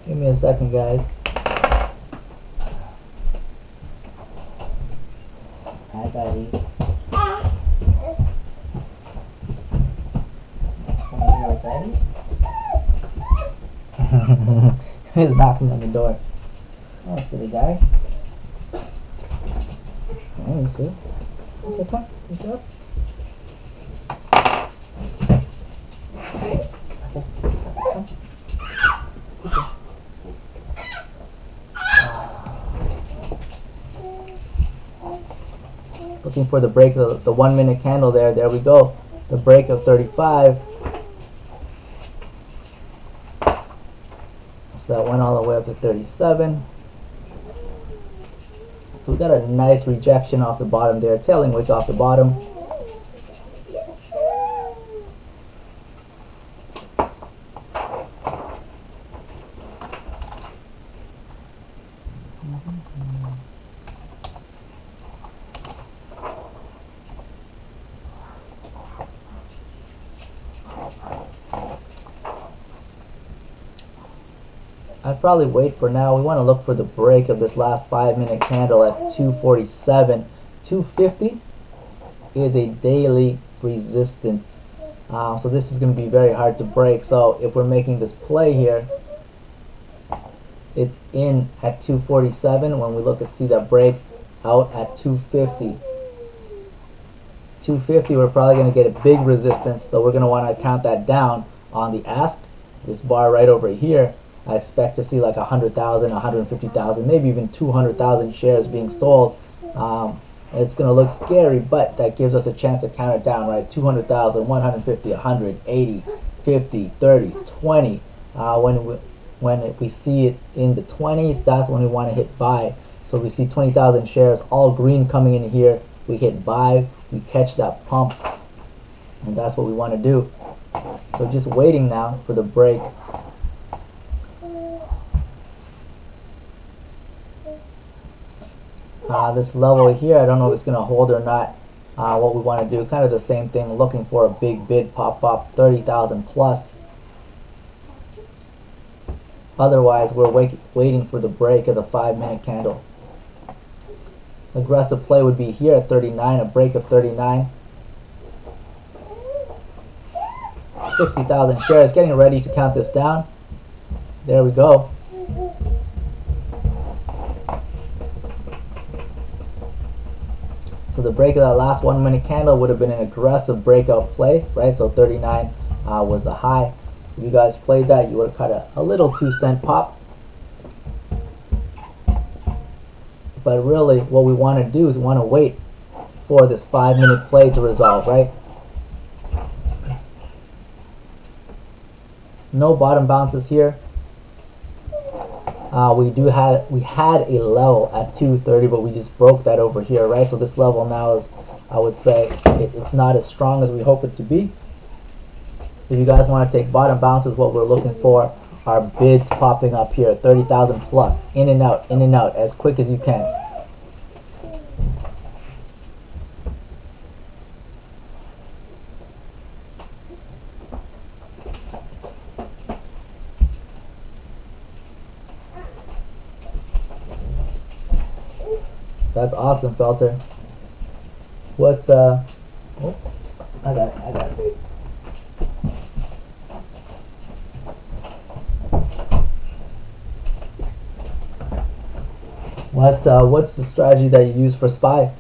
Give me a second, guys. Hi, buddy. Come here, buddy. He's knocking on the door. Oh, silly guy. Oh, you see? Okay, come. Good job. Looking for the break of the 1 minute candle there. There we go. The break of 35. So that went all the way up to 37. So we got a nice rejection off the bottom there, tailing wedge off the bottom. I'd probably wait for now. We want to look for the break of this last 5 minute candle at 247. 250 is a daily resistance. So this is going to be very hard to break. So if we're making this play here, it's in at 247. When we look at see that break out at 250. 250, we're probably going to get a big resistance. So we're going to want to count that down on the ask. This bar right over here. I expect to see like 100,000, 150,000, maybe even 200,000 shares being sold. It's going to look scary, but that gives us a chance to count it down, right? 200,000, 150, 100, 80, 50, 30, 20. When we see it in the 20s, that's when we want to hit buy. So we see 20,000 shares, all green coming in here. We hit buy, we catch that pump, and that's what we want to do. So just waiting now for the break. This level here, I don't know if it's going to hold or not. What we want to do, kind of the same thing, looking for a big bid pop up, 30,000 plus. Otherwise, we're waiting for the break of the 5 minute candle. Aggressive play would be here at 39, a break of 39. 60,000 shares, getting ready to count this down. There we go. So the break of that last 1 minute candle would have been an aggressive breakout play, right? So 39 was the high. If you guys played that, you would have cut a little 2-cent pop. But really, what we want to do is we want to wait for this 5 minute play to resolve, right? No bottom bounces here. We had a level at 230, but we just broke that over here, right? So this level now is, I would say, it's not as strong as we hope it to be. If you guys want to take bottom bounces, what we're looking for our bids popping up here, 30,000 plus, in and out, as quick as you can. That's awesome, Felter. What, oh, I got it. What's the strategy that you use for SPY?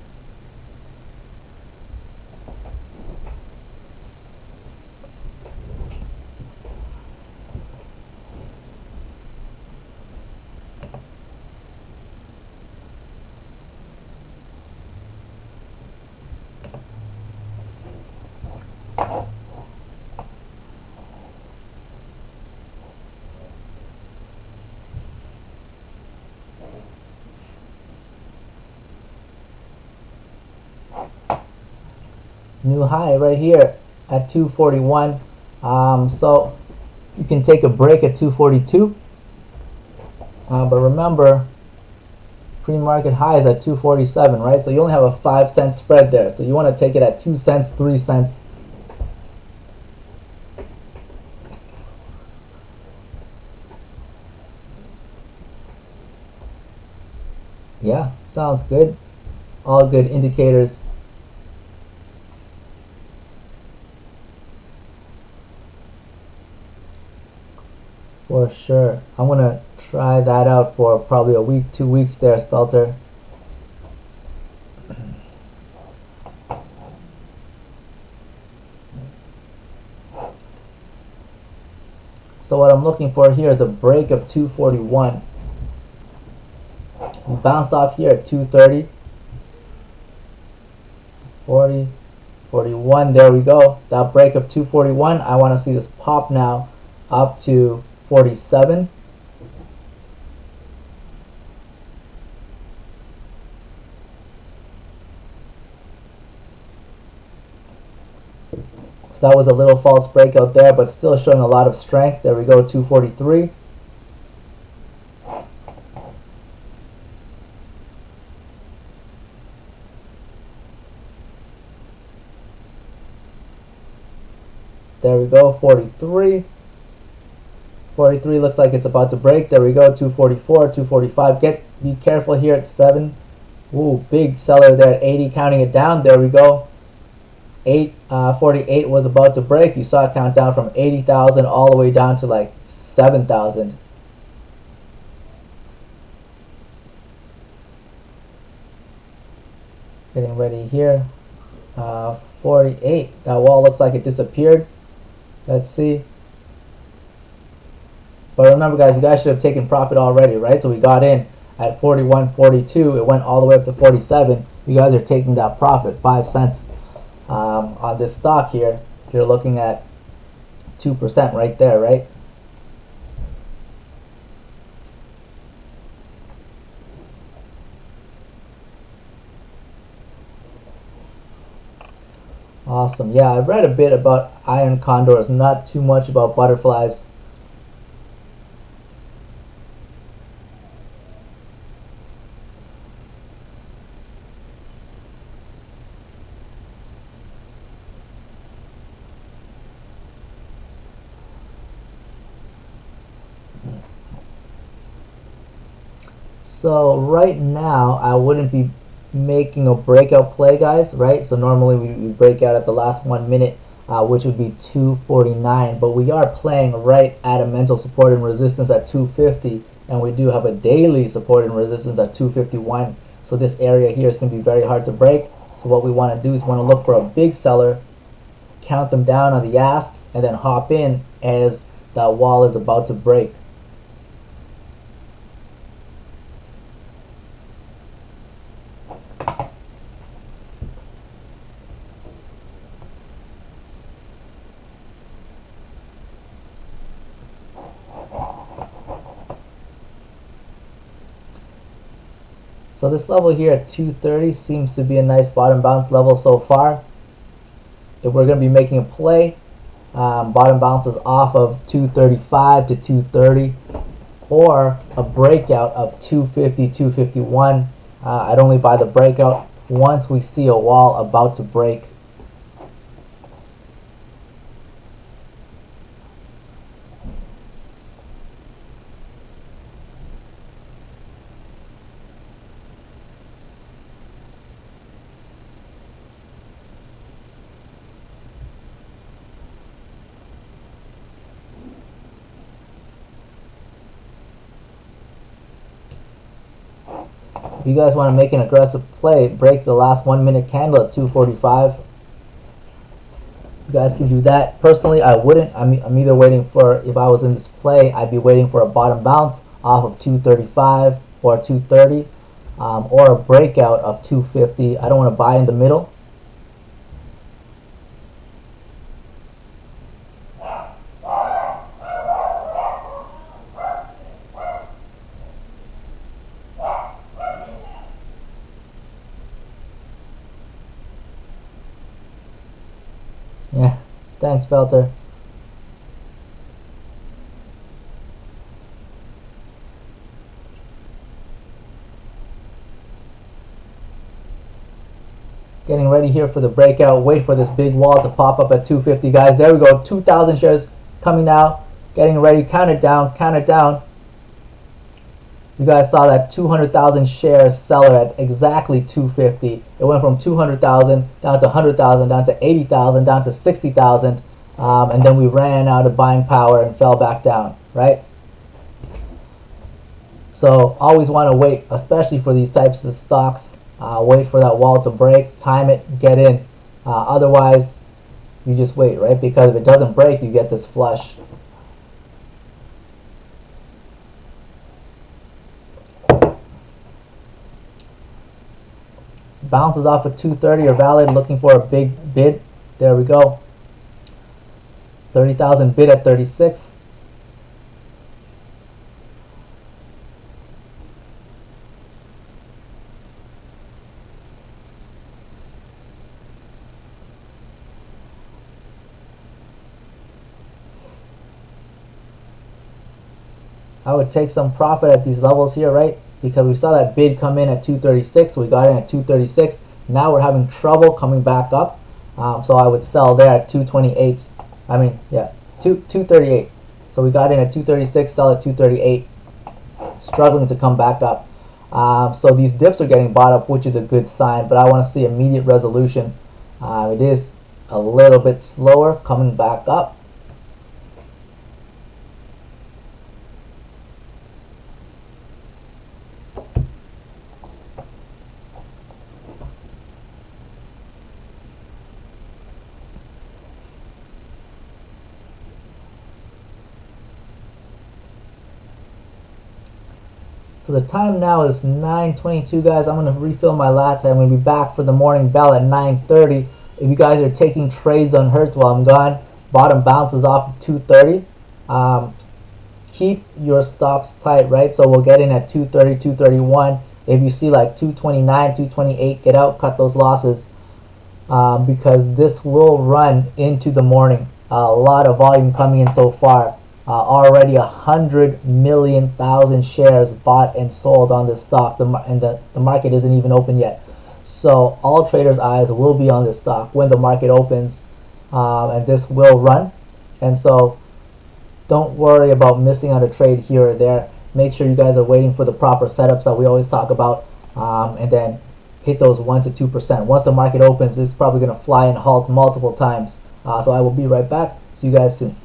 New high right here at 241. So you can take a break at 242. But remember, pre-market high is at 247, right? So you only have a 5-cent spread there. So you want to take it at 2 cents, 3 cents. Yeah, sounds good. All good indicators. For sure. I'm going to try that out for probably a week, 2 weeks there, Spelter. So what I'm looking for here is a break of 241. We bounce off here at 230. 40, 41, there we go. That break of 241, I want to see this pop now up to 47. So that was a little false breakout there, but still showing a lot of strength. There we go, 243. There we go, 43. 43 looks like it's about to break. There we go, 244, 245. Be careful here at 7. Ooh, big seller there at 80, counting it down. There we go. 48 was about to break. You saw it count down from 80,000 all the way down to like 7,000. Getting ready here. 48. That wall looks like it disappeared. Let's see. But remember, guys, you guys should have taken profit already, right? So we got in at 41, 42. It went all the way up to 47. You guys are taking that profit, 5 cents. On this stock here, you're looking at 2% right there, right? Awesome. Yeah, I've read a bit about iron condors, not too much about butterflies. So right now, I wouldn't be making a breakout play, guys, right? So normally we break out at the last 1 minute, which would be 249, but we are playing right at a mental support and resistance at 250, and we do have a daily support and resistance at 251. So this area here is going to be very hard to break. So what we want to do is want to look for a big seller, count them down on the ask, and then hop in as that wall is about to break. So this level here at 230 seems to be a nice bottom bounce level so far. If we're going to be making a play, Bottom bounces off of 235 to 230, or a breakout of 250, 251. I'd only buy the breakout once we see a wall about to break. If you guys want to make an aggressive play, break the last 1 minute candle at 245. You guys can do that. Personally, I wouldn't. I'm either waiting for, if I was in this play, I'd be waiting for a bottom bounce off of 235 or 230, or a breakout of 250. I don't want to buy in the middle. Yeah, thanks, Felter. Getting ready here for the breakout. Wait for this big wall to pop up at 250, guys. There we go. 2,000 shares coming now. Getting ready. Count it down. Count it down. You guys saw that 200,000 shares seller at exactly 250. It went from 200,000 down to 100,000, down to 80,000, down to 60,000, and then we ran out of buying power and fell back down, right? So always want to wait, especially for these types of stocks. Wait for that wall to break, time it, get in. Otherwise, you just wait, right? Because if it doesn't break, you get this flush. Bounces off at 230 or valid, looking for a big bid. There we go. 30,000 bid at 36. I would take some profit at these levels here, right? Because we saw that bid come in at 236, so we got in at 236. Now we're having trouble coming back up, so I would sell there at 228. I mean, yeah, 238. So we got in at 236, sell at 238, struggling to come back up. So these dips are getting bought up, which is a good sign, but I want to see immediate resolution. It is a little bit slower coming back up. So the time now is 9:22, guys. I'm going to refill my latte. I'm going to be back for the morning bell at 9:30. If you guys are taking trades on Hertz while I'm gone, bottom bounces off of 230. Keep your stops tight, right? So we'll get in at 230, 231. If you see like 229, 228, get out, cut those losses, because this will run into the morning. A lot of volume coming in so far. Already 100 million thousand shares bought and sold on this stock, and the market isn't even open yet. So all traders' eyes will be on this stock when the market opens, and this will run. And so don't worry about missing out a trade here or there. Make sure you guys are waiting for the proper setups that we always talk about, and then hit those 1 to 2%. Once the market opens, it's probably going to fly and halt multiple times. So I will be right back. See you guys soon.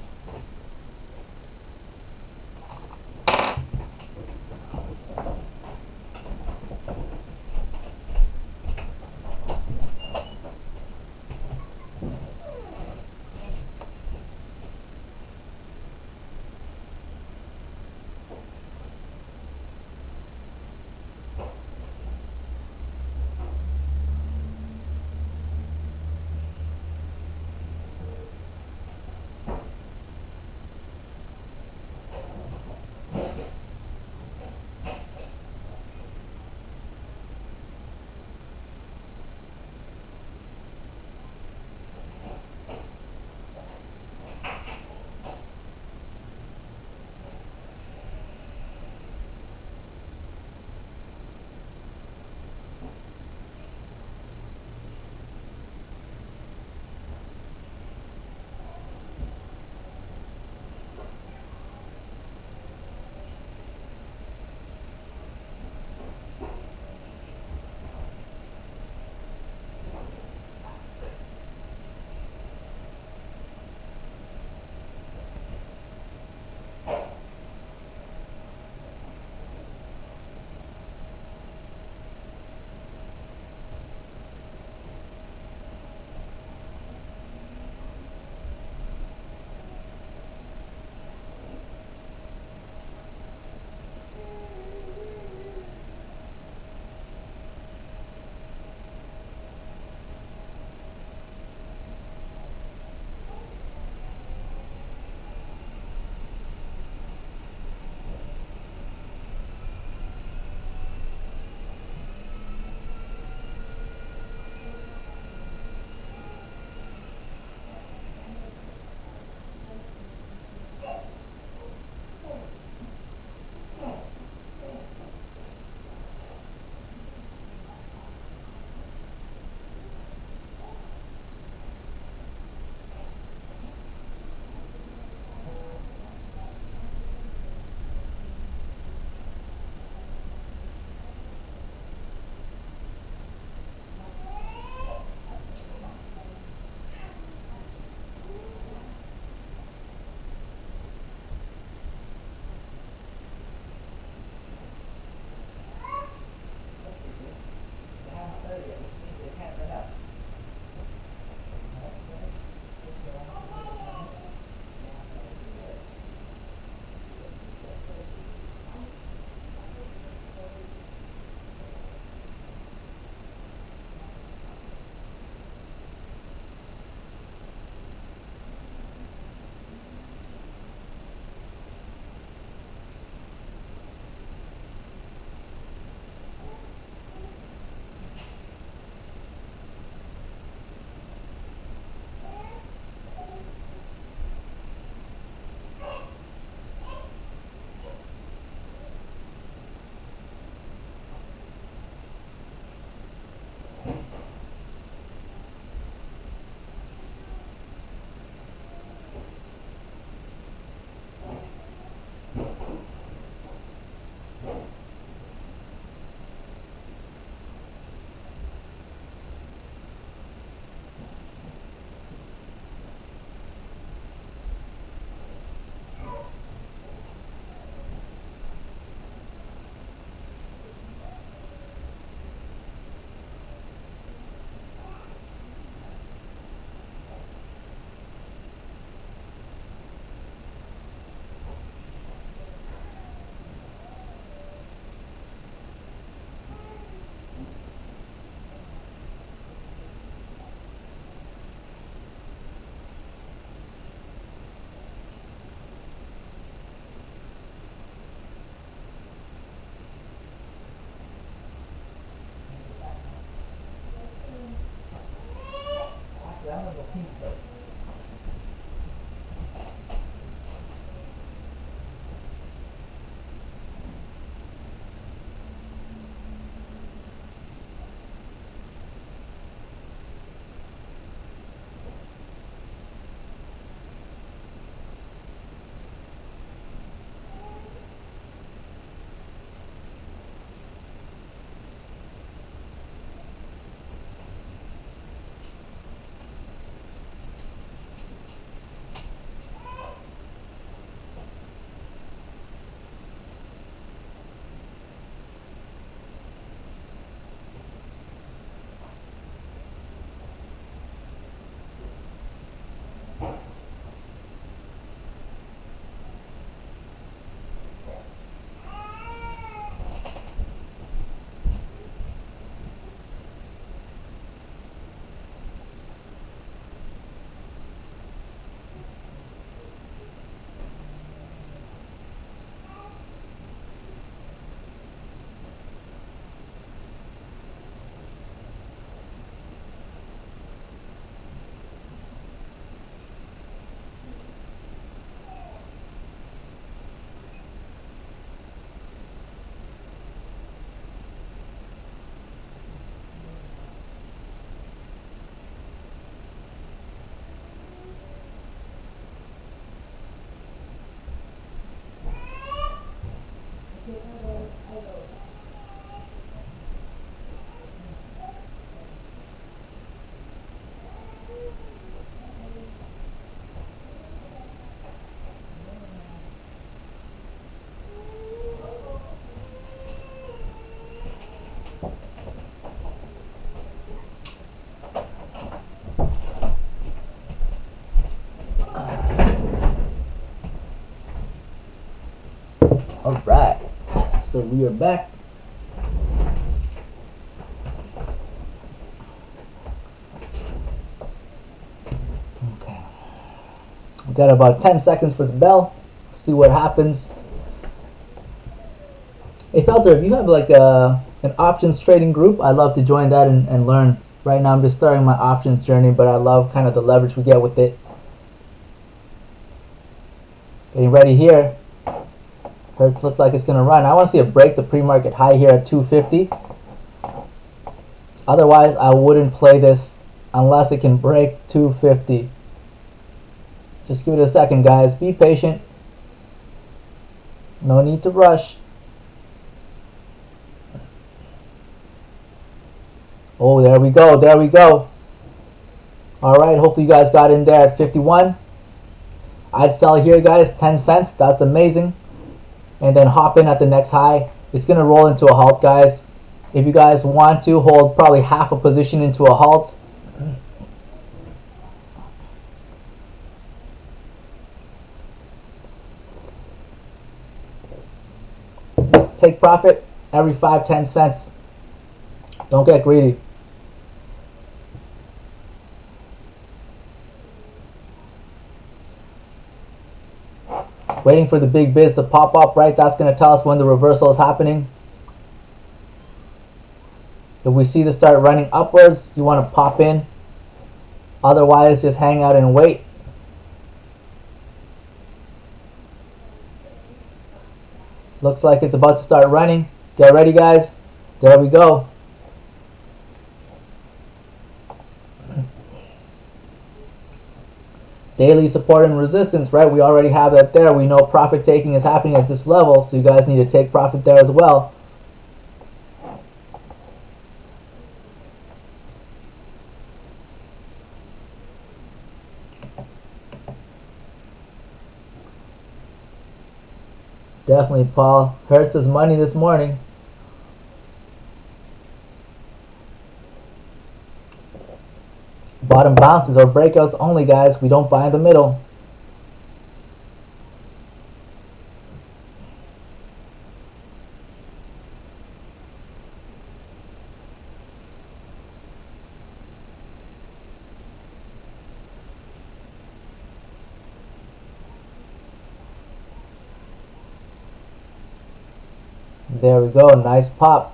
Alright, so we are back. Okay. We got about 10 seconds for the bell. See what happens. Hey Felter, if you have like an options trading group, I'd love to join that and learn. Right now I'm just starting my options journey, but I love kind of the leverage we get with it. Getting ready here. Hertz looks like it's going to run. I want to see it break the pre-market high here at 250. Otherwise, I wouldn't play this unless it can break 250. Just give it a second, guys. Be patient. No need to rush. Oh, there we go. There we go. Alright, hopefully you guys got in there at 51. I'd sell here, guys, 10 cents. That's amazing. And then hop in at the next high. It's going to roll into a halt, guys. If you guys want to, hold probably half a position into a halt. Take profit every 5-10 cents. Don't get greedy. Waiting for the big biz to pop up, right? That's going to tell us when the reversal is happening. If we see this start running upwards, you want to pop in. Otherwise, just hang out and wait. Looks like it's about to start running. Get ready, guys. There we go. Daily support and resistance, right? We already have that there. We know profit taking is happening at this level, so you guys need to take profit there as well. Definitely, Paul. Hurts his money this morning. Bottom bounces or breakouts only, guys. We don't buy in the middle. There we go. Nice pop.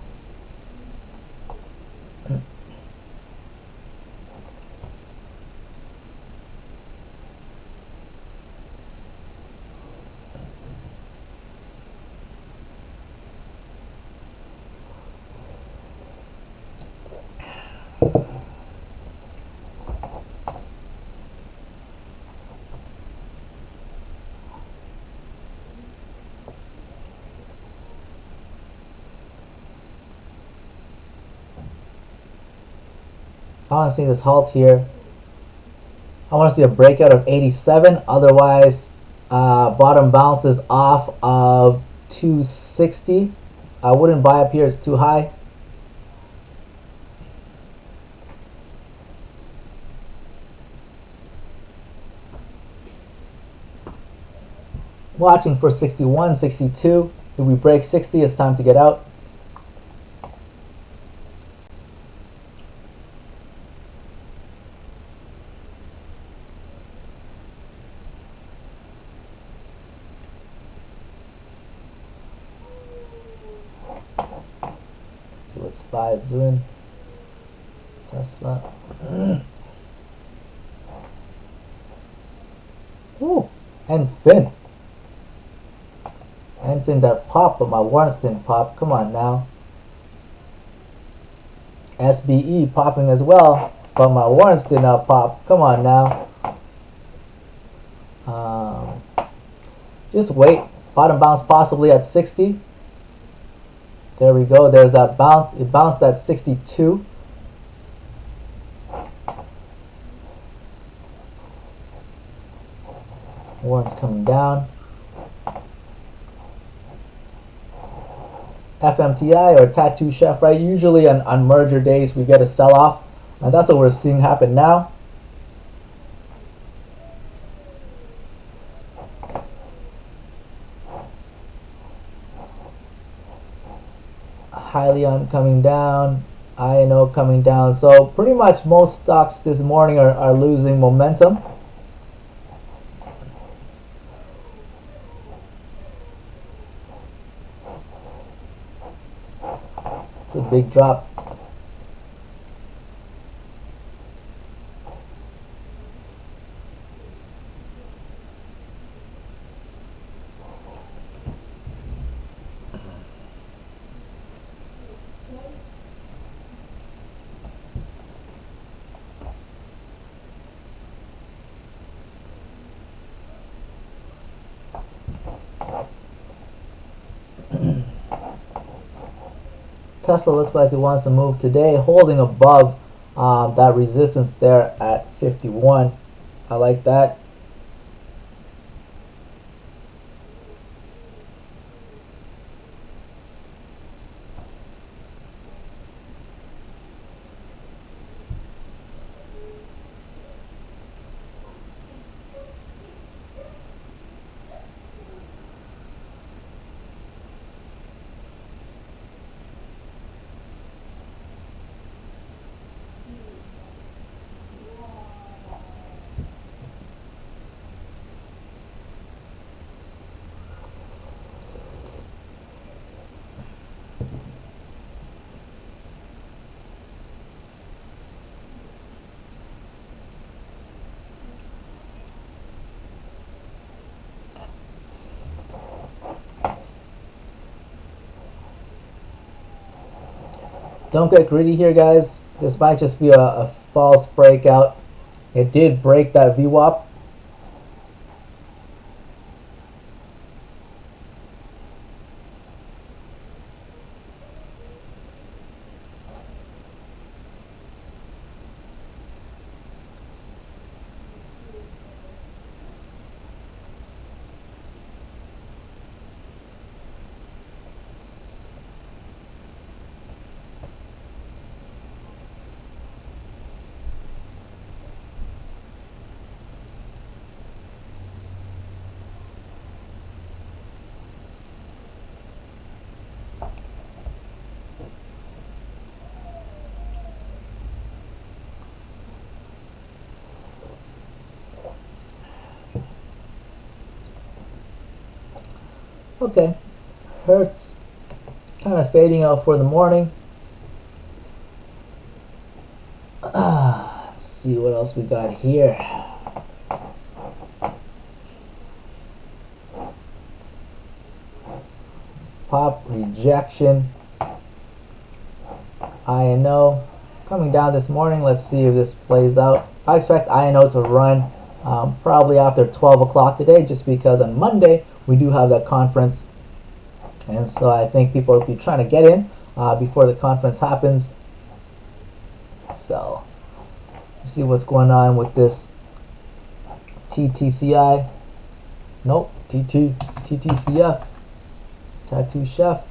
I want to see this halt here. I want to see a breakout of 87. Otherwise, bottom bounces off of 260. I wouldn't buy up here, it's too high. Watching for 61, 62. If we break 60, it's time to get out. See what SPY is doing. Tesla. Ooh, and Fin. And Fin that pop, but my warrants didn't pop. Come on now. SBE popping as well, but my warrants did not pop. Come on now. Just wait. Bottom bounce possibly at 60. There we go. There's that bounce. It bounced at 62. Warrants coming down. FMTI or Tattoo Chef, right? Usually on merger days we get a sell-off, and that's what we're seeing happen now. Hyliion coming down, INO coming down. So pretty much most stocks this morning are losing momentum. It's a big drop. Tesla looks like it wants to move today, holding above that resistance there at 51. I like that. Don't get greedy here, guys. This might just be a false breakout. It did break that VWAP. Okay, Hertz kind of fading out for the morning. Let's see what else we got here. Pop rejection. INO coming down this morning. Let's see if this plays out. I expect INO to run probably after 12 o'clock today, just because on Monday we do have that conference, and so I think people will be trying to get in before the conference happens. So see what's going on with this TTCI. Nope, TTCF, Tattoo Chef.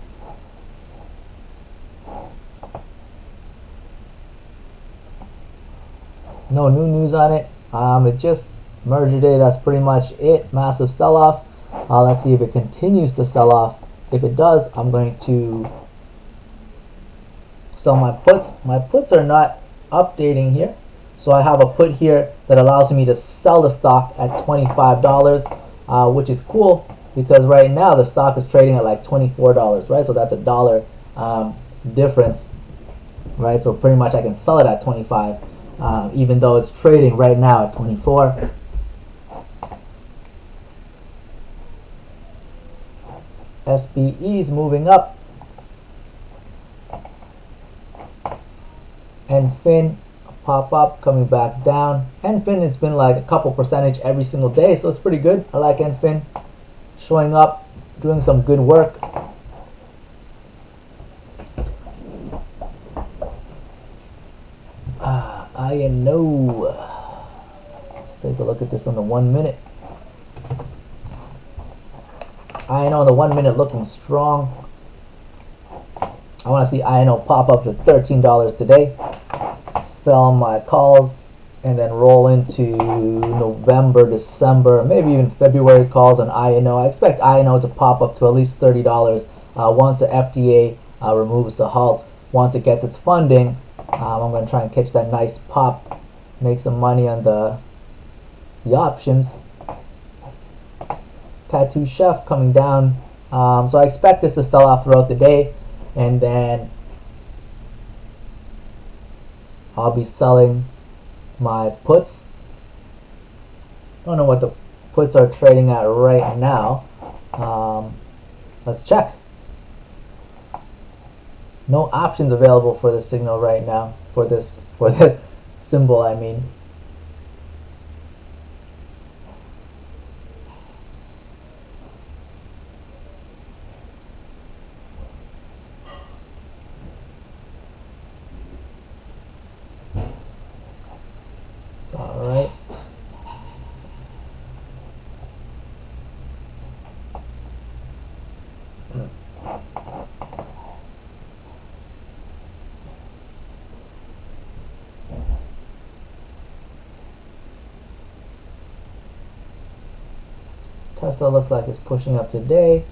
No new news on it. It just merged today. That's pretty much it. Massive sell-off. Let's see if it continues to sell off. If it does, I'm going to sell my puts. My puts are not updating here, so I have a put here that allows me to sell the stock at $25, which is cool because right now the stock is trading at like $24, right? So that's a dollar difference, right? So pretty much I can sell it at 25, even though it's trading right now at 24. SBE is moving up, and KXIN pop up, coming back down. KXIN has been like a couple percentage every single day, so it's pretty good. I like KXIN showing up, doing some good work. I know. Let's take a look at this on the 1 minute. INO on the 1 minute looking strong. I want to see INO pop up to $13 today. Sell my calls and then roll into November, December, maybe even February calls on INO. I expect INO to pop up to at least $30 once the FDA removes the halt. Once it gets its funding, I'm going to try and catch that nice pop, make some money on the options. Tattoo Chef coming down, so I expect this to sell off throughout the day, and then I'll be selling my puts. Don't know what the puts are trading at right now. Let's check. No options available for the signal right now, for this symbol, I mean. Alright. Tesla looks like it's pushing up today.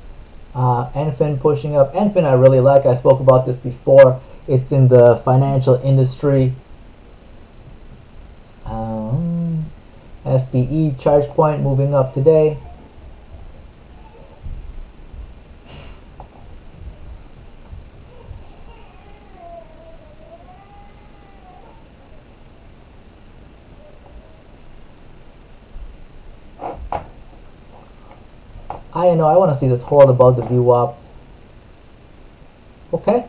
NFIN pushing up. NFIN I really like. I spoke about this before. It's in the financial industry. SBE charge point moving up today. I know I want to see this hold above the VWAP. Okay.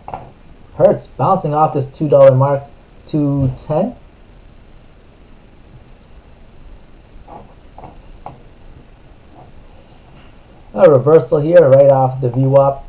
Hertz bouncing off this $2 mark, 210. A reversal here right off the VWAP.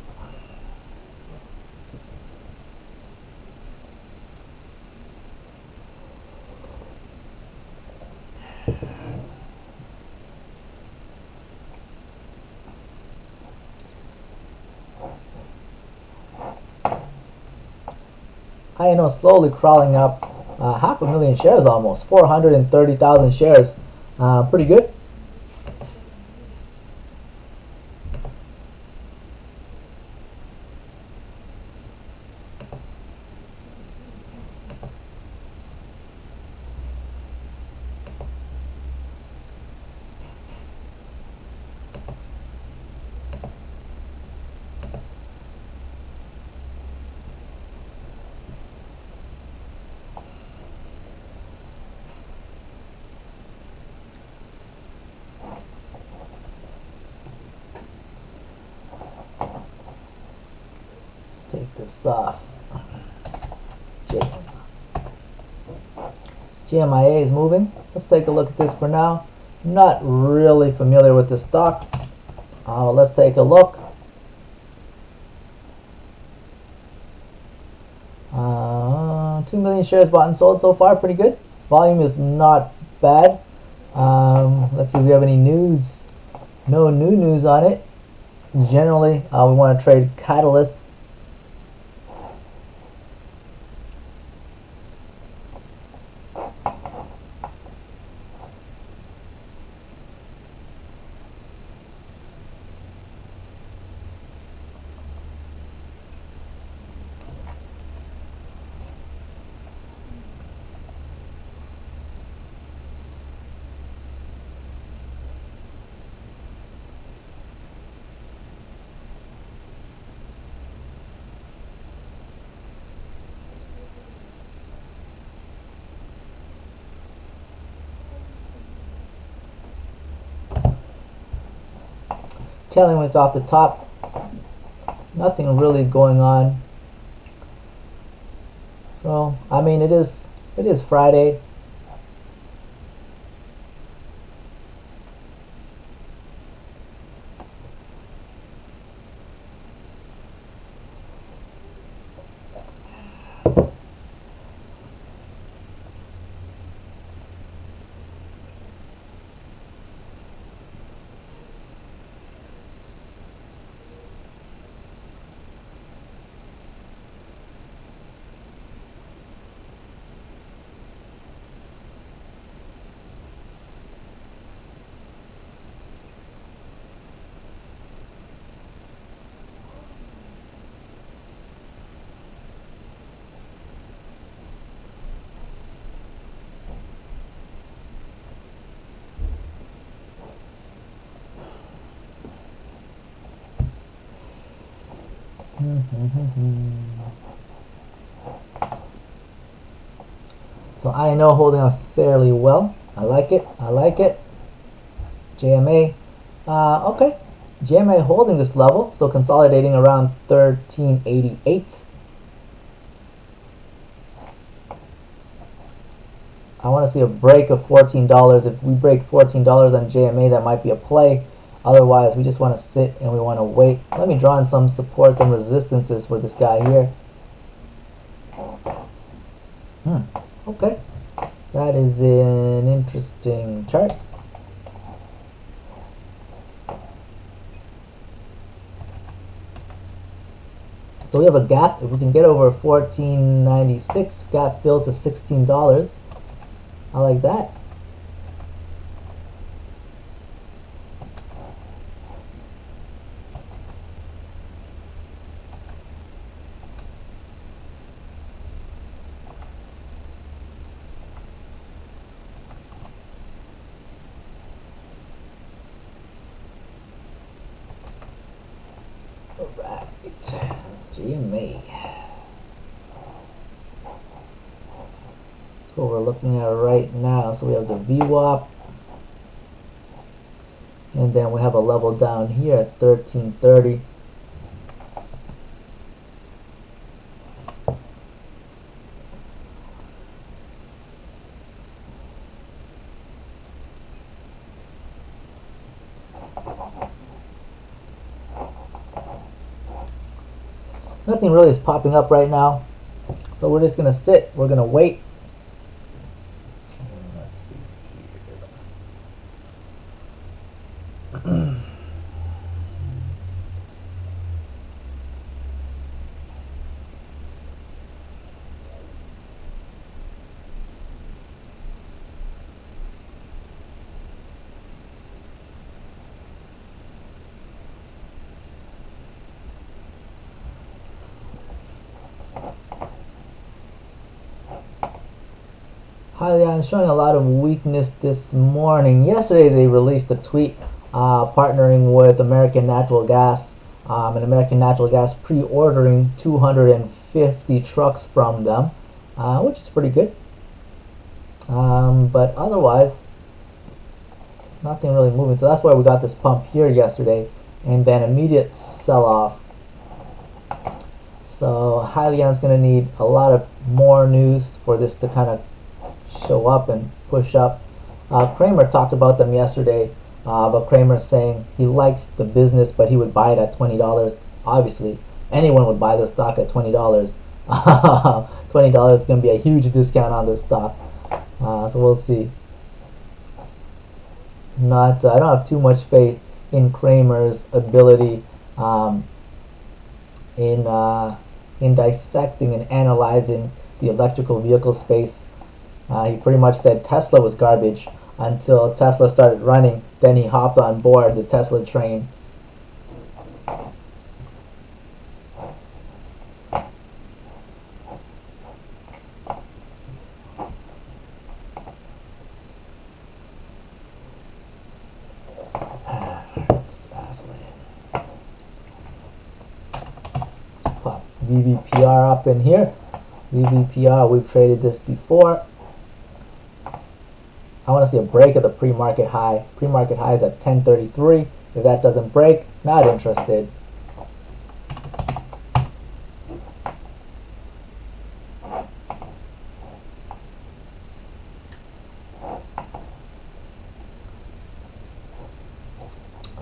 I know slowly crawling up, 500,000 shares almost, 430,000 shares. Pretty good. Take this off. GMIA is moving. Let's take a look at this for now. Not really familiar with this stock. Let's take a look. 2 million shares bought and sold so far. Pretty good. volume is not bad. Let's see if we have any news. No new news on it. Generally, we want to trade catalysts. Telling what's off the top, nothing really going on. So I mean, it is Friday. So I know holding on fairly well. I like it. I like it. JMA. Okay. JMA holding this level, so consolidating around 1388. I want to see a break of $14. If we break $14 on JMA, that might be a play. Otherwise, we just want to sit and we want to wait. Let me draw in some supports and resistances for this guy here. Okay. That is an interesting chart. So we have a gap. If we can get over 14.96, gap fill to $16. I like that. Alright, GMA. That's what we're looking at right now. So we have the VWAP, and then we have a level down here at 1330. Nothing really is popping up right now, so we're just gonna sit. We're gonna wait. Let's see here. Hyliion showing a lot of weakness this morning. Yesterday they released a tweet partnering with American Natural Gas, and American Natural Gas pre-ordering 250 trucks from them, which is pretty good. But otherwise, nothing really moving. So that's why we got this pump here yesterday, and then immediate sell-off. So Hyliion's going to need a lot of more news for this to kind of show up and push up. Kramer talked about them yesterday, but Kramer's saying he likes the business, but he would buy it at $20. Obviously, anyone would buy the stock at $20. $20 is going to be a huge discount on this stock. So we'll see. Not I don't have too much faith in Kramer's ability um, in in dissecting and analyzing the electrical vehicle space. He pretty much said Tesla was garbage until Tesla started running. Then he hopped on board the Tesla train. Let's pop VVPR up in here. VVPR, we've traded this before. I want to see a break of the pre-market high. Pre-market high is at 1033. If that doesn't break, not interested.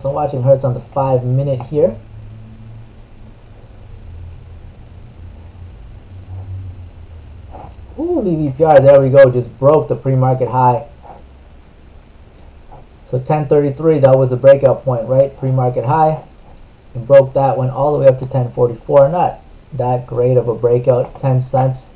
So I'm watching Hertz on the 5-minute here. Ooh, VVPR, there we go, just broke the pre-market high. So 1033, that was the breakout point, right? Pre-market high. And broke that, went all the way up to 1044. Not that great of a breakout, 10 cents.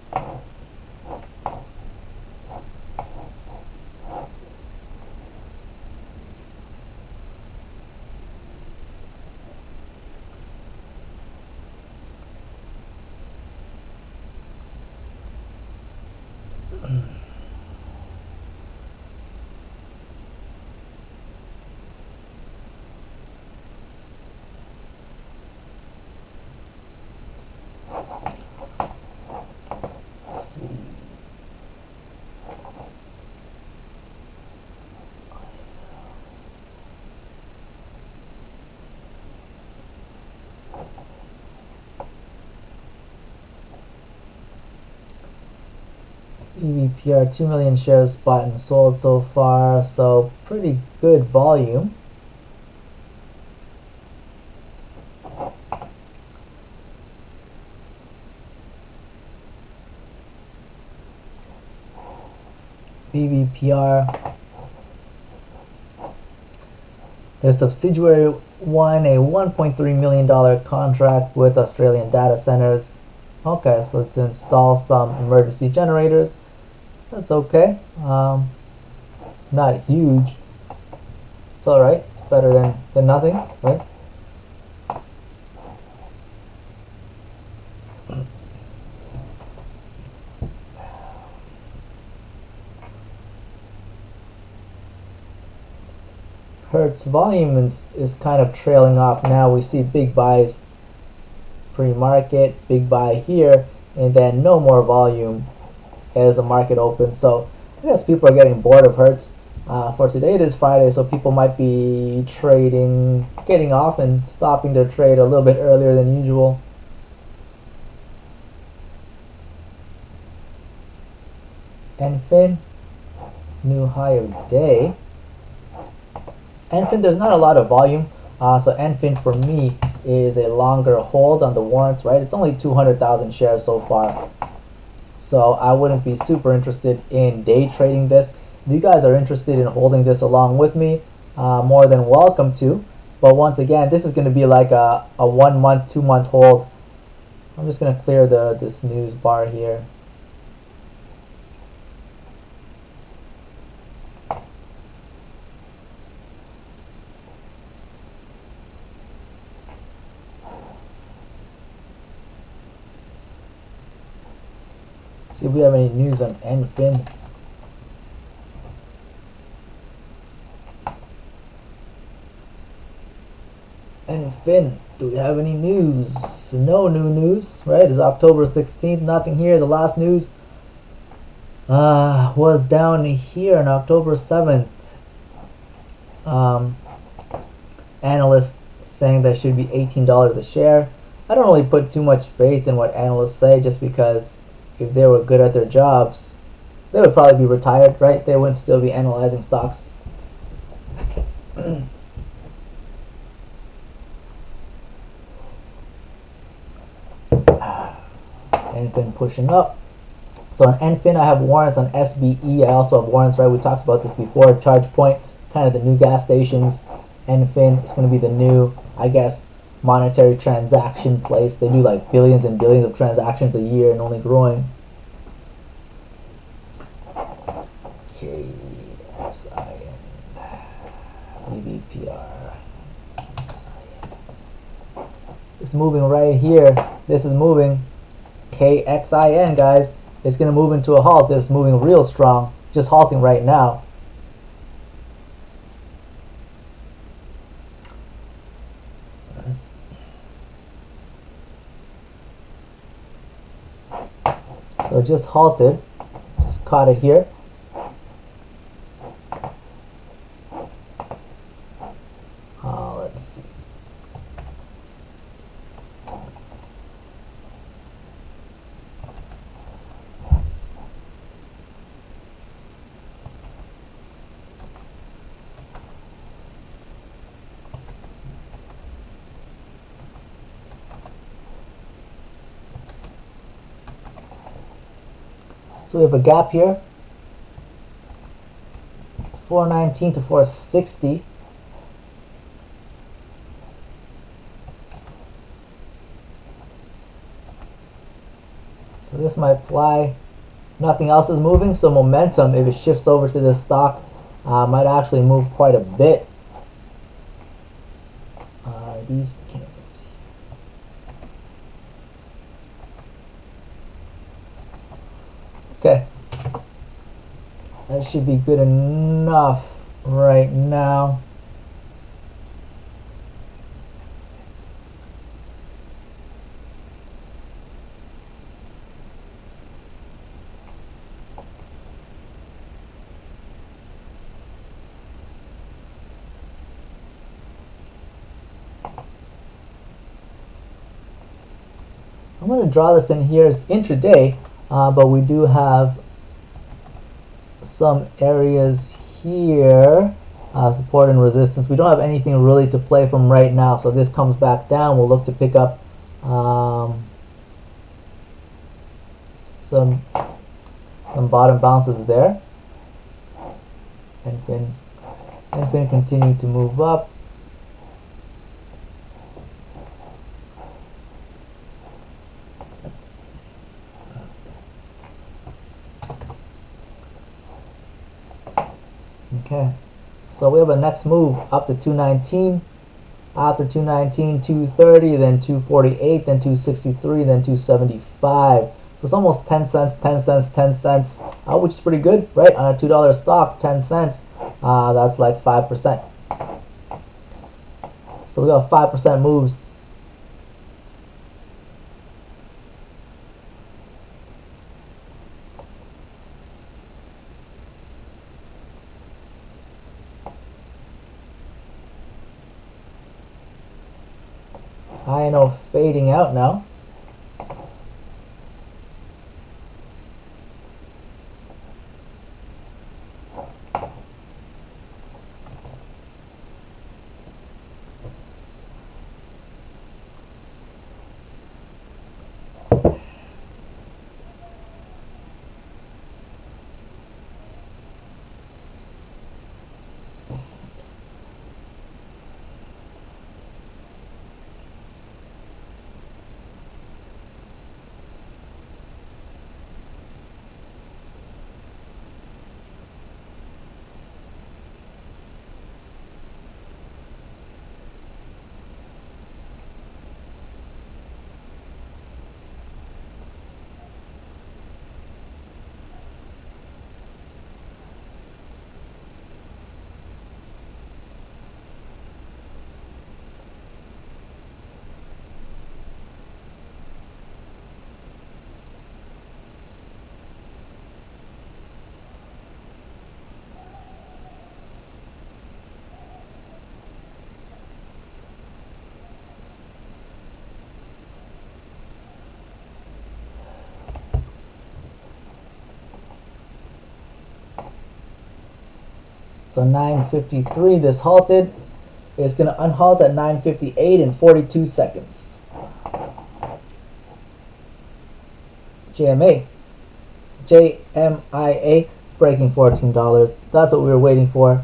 EVPR 2 million shares bought and sold so far, so pretty good volume. EVPR, their subsidiary won a $1.3 million contract with Australian data centers. Okay, so to install some emergency generators. That's okay. Not huge. It's alright. It's better than nothing, right? Hertz volume is kind of trailing off now. We see big buys pre-market, big buy here, and then no more volume as the market opens. So I guess people are getting bored of Hertz. For today, it is Friday, so people might be trading, getting off and stopping their trade a little bit earlier than usual. NFIN, new high of day. NFIN, there's not a lot of volume, so NFIN for me is a longer hold on the warrants, right? It's only 200,000 shares so far. So I wouldn't be super interested in day trading this. If you guys are interested in holding this along with me, more than welcome to. But once again, this is going to be like a 1 month, 2 month hold. I'm just going to clear this news bar here. See if we have any news on NFIN. NFIN, do we have any news? No new news, right? It's October 16th, nothing here. The last news was down here on October 7th. Analysts saying that should be $18 a share. I don't really put too much faith in what analysts say, just because if they were good at their jobs, they would probably be retired, right? They wouldn't still be analyzing stocks. Anything pushing up. So on NFIN, I have warrants. On SBE, I also have warrants, right? We talked about this before. Charge Point, kind of the new gas stations. NFIN is going to be the new, I guess, monetary transaction place. They do like billions and billions of transactions a year and only growing. KXIN, BBPR. It's moving right here. This is moving. KXIN, guys. It's going to move into a halt. It's moving real strong. Just halting right now. So it just halted. Just caught it here. Let's see. So we have a gap here, 419 to 460. So this might fly. Nothing else is moving, so momentum, if it shifts over to this stock, might actually move quite a bit. These candles. Okay. That should be good enough right now. I'm going to draw this in here as intraday, but we do have some areas here, support and resistance. We don't have anything really to play from right now, so if this comes back down, we'll look to pick up some bottom bounces there. NFIN continue to move up. Okay, so we have a next move up to 219. After 219, 230, then 248, then 263, then 275. So it's almost 10 cents, 10 cents, 10 cents, which is pretty good, right? On a $2 stock, 10 cents, that's like 5%. So we got 5% moves. I know, fading out now. So 9:53, this halted. It's going to unhalt at 9:58 in 42 seconds. JMA. JMIA breaking $14. That's what we were waiting for.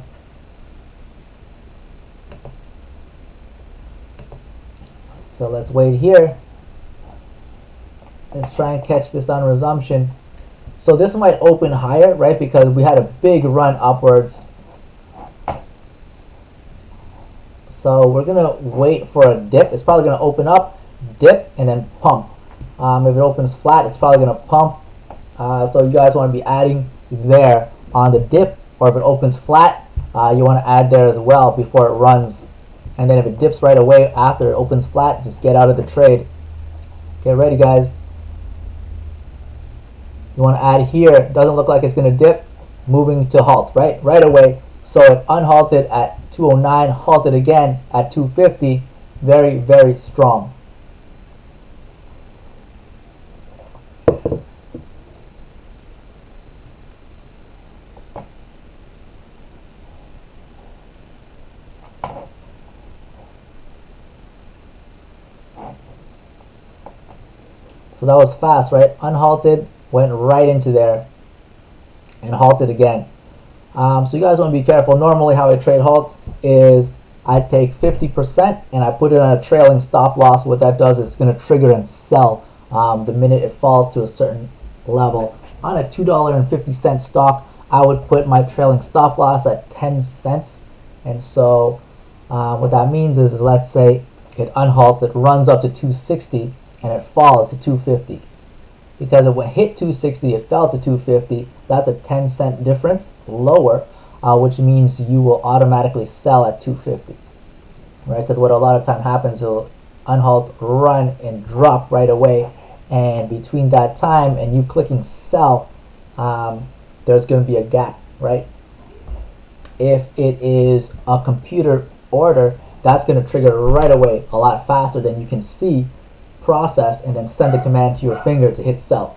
So let's wait here. Let's try and catch this on resumption. So this might open higher, right? Because we had a big run upwards. So we're gonna wait for a dip. It's probably gonna open up, dip, and then pump. If it opens flat, it's probably gonna pump. So you guys want to be adding there on the dip, or if it opens flat, you want to add there as well before it runs. And then if it dips right away after it opens flat, just get out of the trade. Get ready, guys. You want to add here. It doesn't look like it's going to dip. Moving to halt, right away. So it unhalted at 209, halted again at 250. Very, very strong. So that was fast, right? Unhalted, went right into there, and halted again. So you guys want to be careful. Normally how I trade halts is I take 50% and I put it on a trailing stop loss. What that does is it's going to trigger and sell the minute it falls to a certain level. On a $2.50 stock, I would put my trailing stop loss at 10 cents. And so what that means is let's say it unhalts, it runs up to 260 and it falls to 250. Because it hit 260, it fell to 250. That's a 10-cent difference lower, which means you will automatically sell at 250, right? Because what a lot of time happens, it'll unhalt, run, and drop right away, and between that time and you clicking sell, there's going to be a gap, right? If it is a computer order, that's going to trigger right away a lot faster than you can see, process, and then send the command to your finger to hit sell.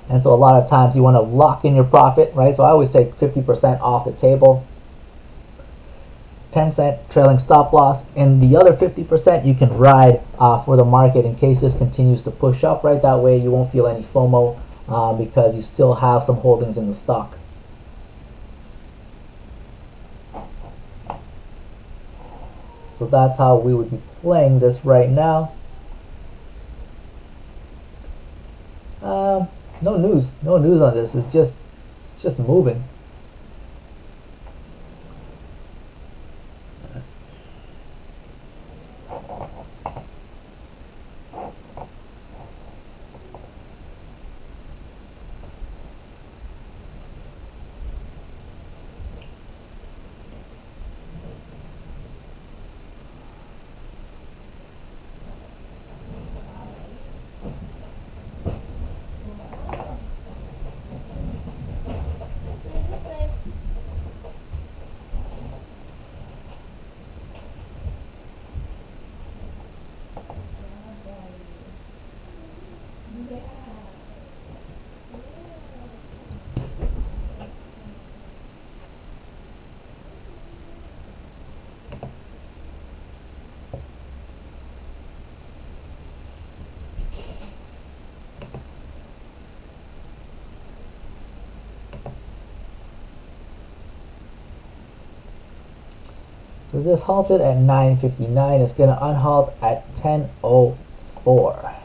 And so a lot of times you want to lock in your profit, right? So I always take 50% off the table, 10-cent trailing stop loss, and the other 50% you can ride for the market in case this continues to push up, right? That way you won't feel any FOMO because you still have some holdings in the stock. So that's how we would be playing this right now. No news on this. It's just moving. So this halted at 9:59. It's going to unhalt at 10:04.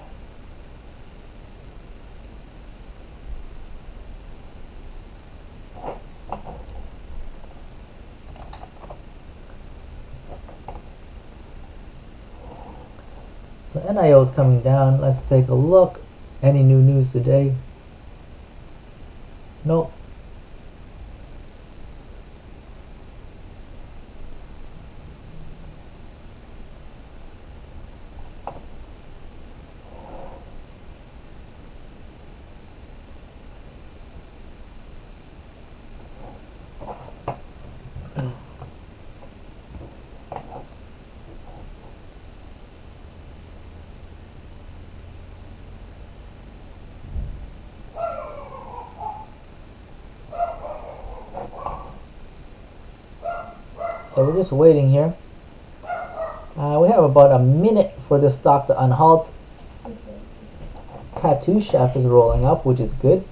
So NIO is coming down. Let's take a look. Any new news today? Nope. So we're just waiting here. We have about a minute for this stock to unhalt. Tattoo Chef is rolling up, which is good.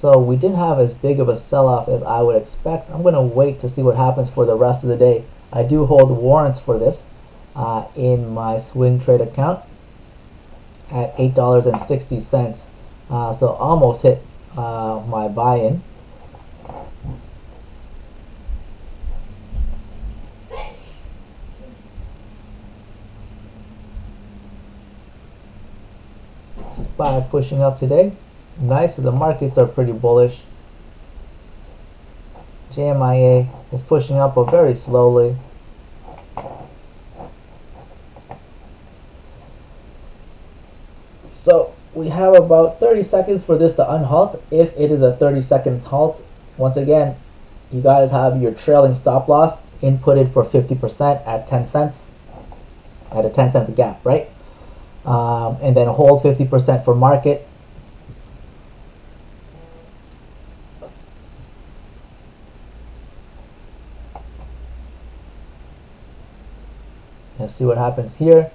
So we didn't have as big of a sell-off as I would expect. I'm going to wait to see what happens for the rest of the day. I do hold warrants for this in my swing trade account at $8.60. So almost hit my buy-in. SPY pushing up today. Nice, so the markets are pretty bullish. JMIA is pushing up, but very slowly. So we have about 30 seconds for this to unhalt. If it is a 30 seconds halt, once again, you guys have your trailing stop loss inputted for 50% at 10 cents, at a 10 cents gap, right? And then hold 50% for market. Let's see what happens here.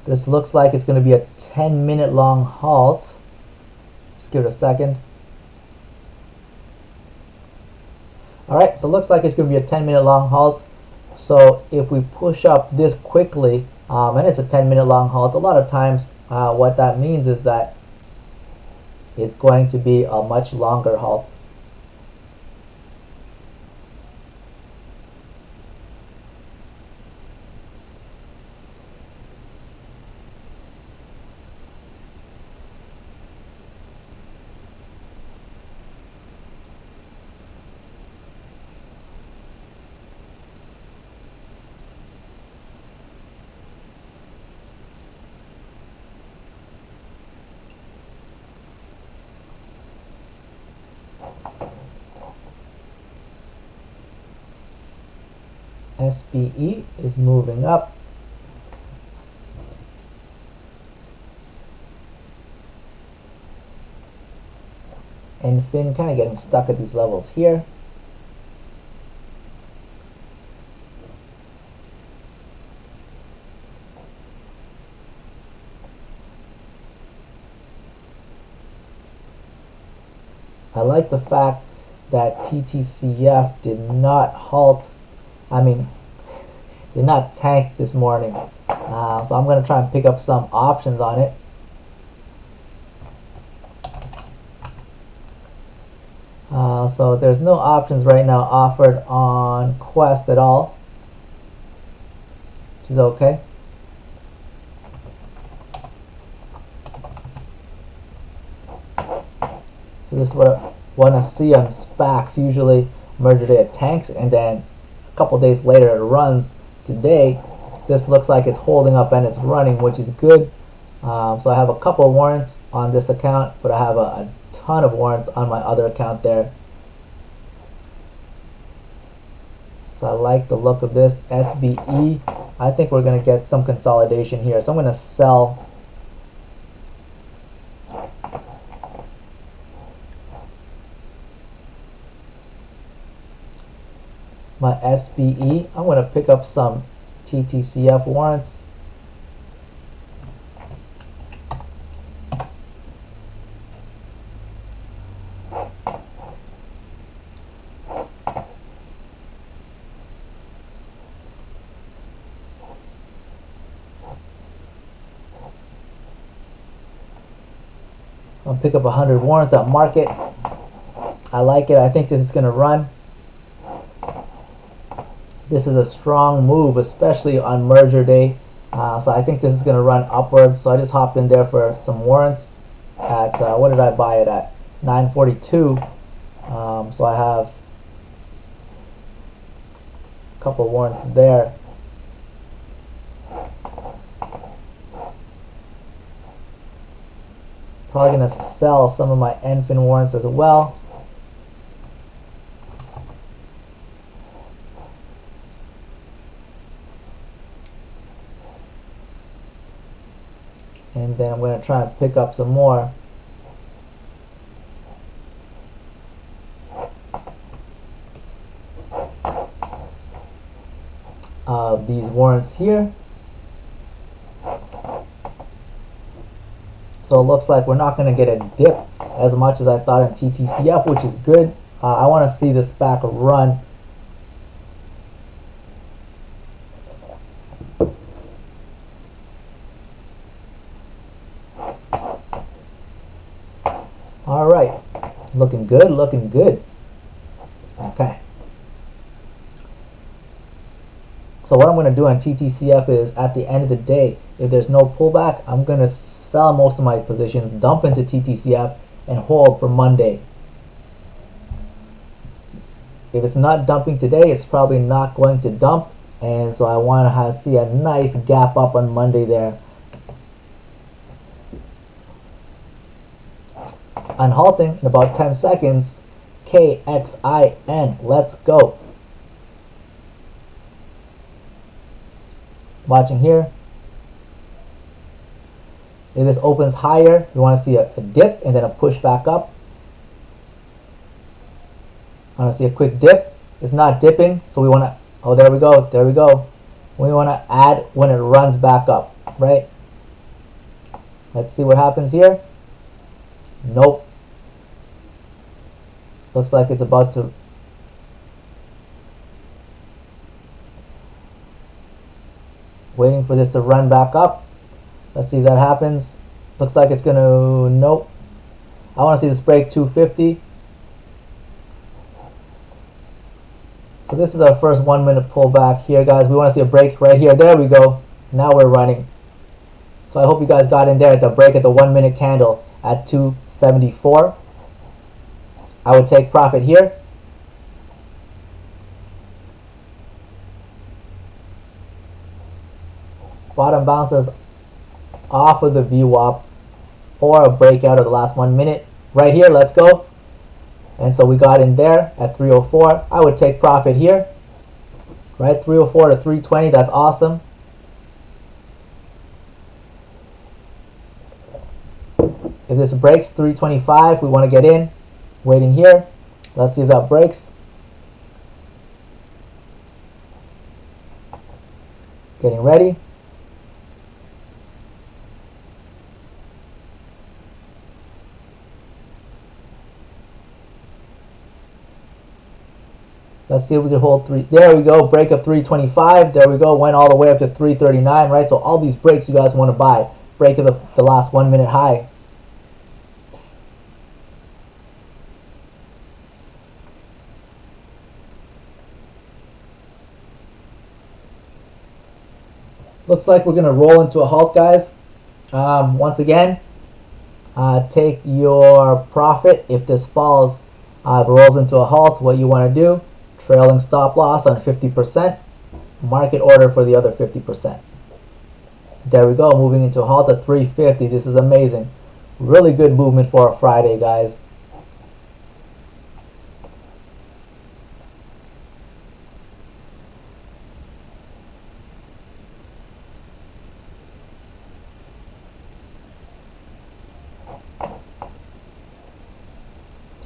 This looks like it's going to be a 10-minute long halt. Just give it a second. Alright, so it looks like it's going to be a 10-minute long halt. So if we push up this quickly, and it's a 10-minute long halt, a lot of times what that means is that it's going to be a much longer halt. SPE is moving up. And KXIN kind of getting stuck at these levels here. I like the fact that TTCF did not halt, did not tank this morning. So I'm going to try and pick up some options on it. So there's no options right now offered on Quest at all, which is okay. So this is what I want to see on SPACs. Usually merger day it tanks and then a couple days later it runs. Today this looks like it's holding up and it's running, which is good. So I have a couple warrants on this account, but I have a ton of warrants on my other account there. So I like the look of this. SBE, I think we're going to get some consolidation here. So I'm going to sell my SBE. I'm going to pick up some TTCF warrants. I'll pick up 100 warrants at market. I like it. I think this is going to run. This is a strong move, especially on merger day. So I think this is going to run upwards. So I just hopped in there for some warrants at, what did I buy it at? 942. So I have a couple warrants there. Probably going to sell some of my KXIN warrants as well. And then I'm going to try and pick up some more. Of these warrants here. So it looks like we're not going to get a dip as much as I thought in TTCF, which is good. I want to see this back run. All right, looking good, looking good. Okay. So what I'm going to do on TTCF is, at the end of the day, if there's no pullback, I'm going to sell most of my positions, dump into TTCF, and hold for Monday. If it's not dumping today, it's probably not going to dump, and so I want to see a nice gap up on Monday there. On halting in about 10 seconds, KXIN, let's go. Watching here. If this opens higher, you want to see a dip and then a push back up. I want to see a quick dip. It's not dipping, so we want to, oh, there we go, there we go. We want to add when it runs back up, right? Let's see what happens here. Nope. Looks like it's about to. Waiting for this to run back up. Let's see if that happens. Looks like it's going to, nope. I want to see this break 250. So this is our first 1 minute pullback here, guys. We want to see a break right here. There we go. Now we're running. So I hope you guys got in there at the break at the 1 minute candle at 274. I would take profit here. Bottom bounces off of the VWAP or a breakout of the last 1 minute. Right here, let's go. And so we got in there at 304. I would take profit here. Right, 304 to 320, that's awesome. If this breaks 325, we want to get in. Waiting here. Let's see if that breaks. Getting ready. Let's see if we can hold three. There we go. Break of 325. There we go. Went all the way up to 339, right? So all these breaks you guys want to buy. Break of the last 1 minute high. Looks like we're going to roll into a halt, guys. Once again, take your profit. If this falls, rolls into a halt, what you want to do, trailing stop loss on 50%, market order for the other 50%. There we go, moving into a halt at 350. This is amazing. Really good movement for a Friday, guys.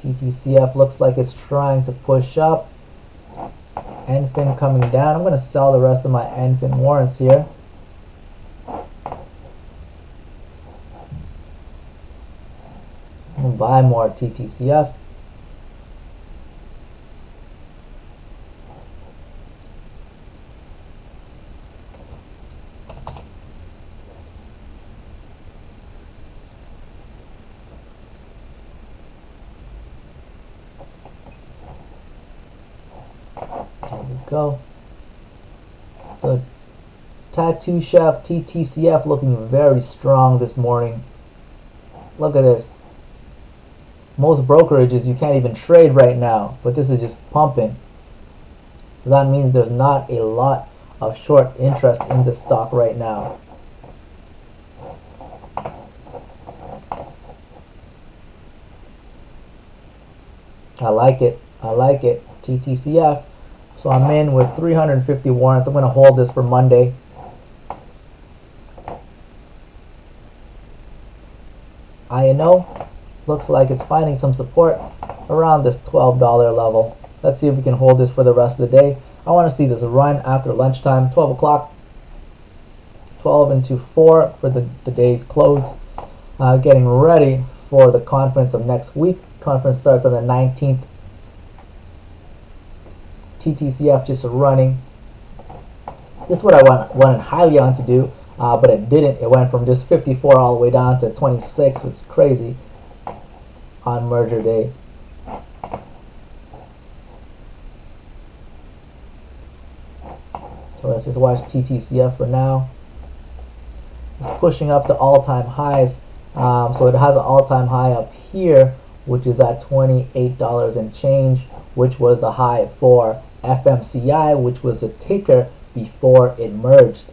TTCF looks like it's trying to push up. NFIN coming down. I'm going to sell the rest of my NFIN warrants here. I'm going to buy more TTCF. Go. So Tattoo Chef TTCF looking very strong this morning. Look at this. Most brokerages you can't even trade right now, but this is just pumping. So that means there's not a lot of short interest in this stock right now. I like it. I like it. TTCF. So I'm in with 350 warrants. I'm going to hold this for Monday. INO looks like it's finding some support around this $12 level. Let's see if we can hold this for the rest of the day. I want to see this run after lunchtime, 12 o'clock, 12 into 4 for the day's close. Getting ready for the conference of next week. Conference starts on the 19th. TTCF just running. This is what I wanted highly on to do, but it didn't. It went from just 54 all the way down to 26, which is crazy on merger day. So let's just watch TTCF for now. It's pushing up to all-time highs. So it has an all-time high up here, which is at $28 and change, which was the high for FMCI, which was the ticker before it merged.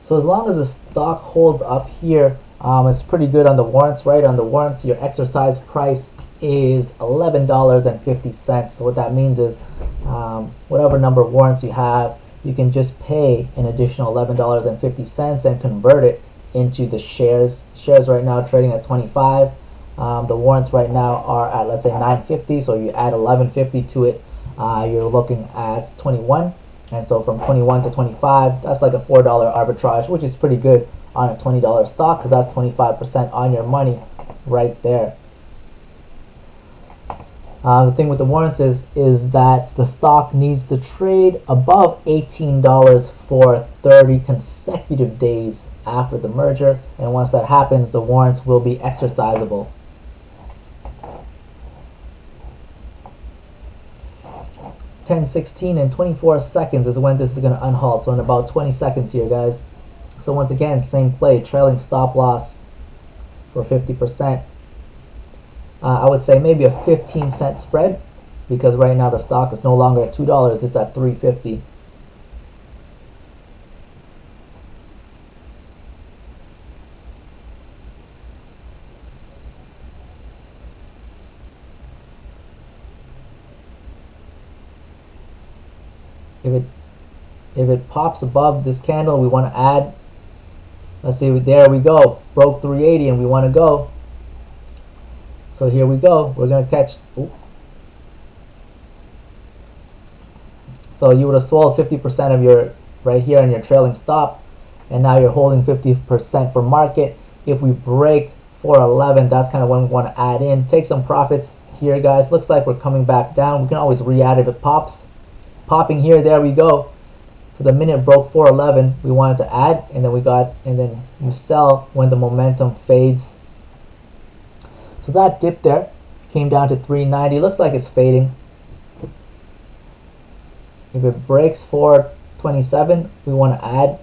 So as long as the stock holds up here, it's pretty good on the warrants, right? On the warrants, your exercise price is $11.50. So what that means is whatever number of warrants you have, you can just pay an additional $11.50 and convert it into the shares. Shares right now trading at 25. The warrants right now are at, let's say, 950. So you add 1150 to it, you're looking at 21. And so from 21 to 25, that's like a $4 arbitrage, which is pretty good on a $20 stock, because that's 25% on your money right there. The thing with the warrants is that the stock needs to trade above $18 for 30 consecutive days after the merger, and once that happens, the warrants will be exercisable. 10:16 and 24 seconds is when this is going to unhalt. So in about 20 seconds here, guys. So once again, same play, trailing stop loss for 50%. I would say maybe a 15-cent spread, because right now the stock is no longer at $2, it's at $3.50. If it pops above this candle, we want to add. Let's see, there we go, broke 380 and we want to go. So here we go, we're going to catch. Ooh. So you would have sold 50% of your right here in your trailing stop, and now you're holding 50% for market. If we break 411, that's kind of when we want to add in, take some profits here, guys. Looks like we're coming back down. We can always re-add if it pops. Popping here, there we go. So the minute broke 411, we wanted to add, and then you sell when the momentum fades. So that dip there came down to 390. Looks like it's fading. If it breaks 427, we want to add.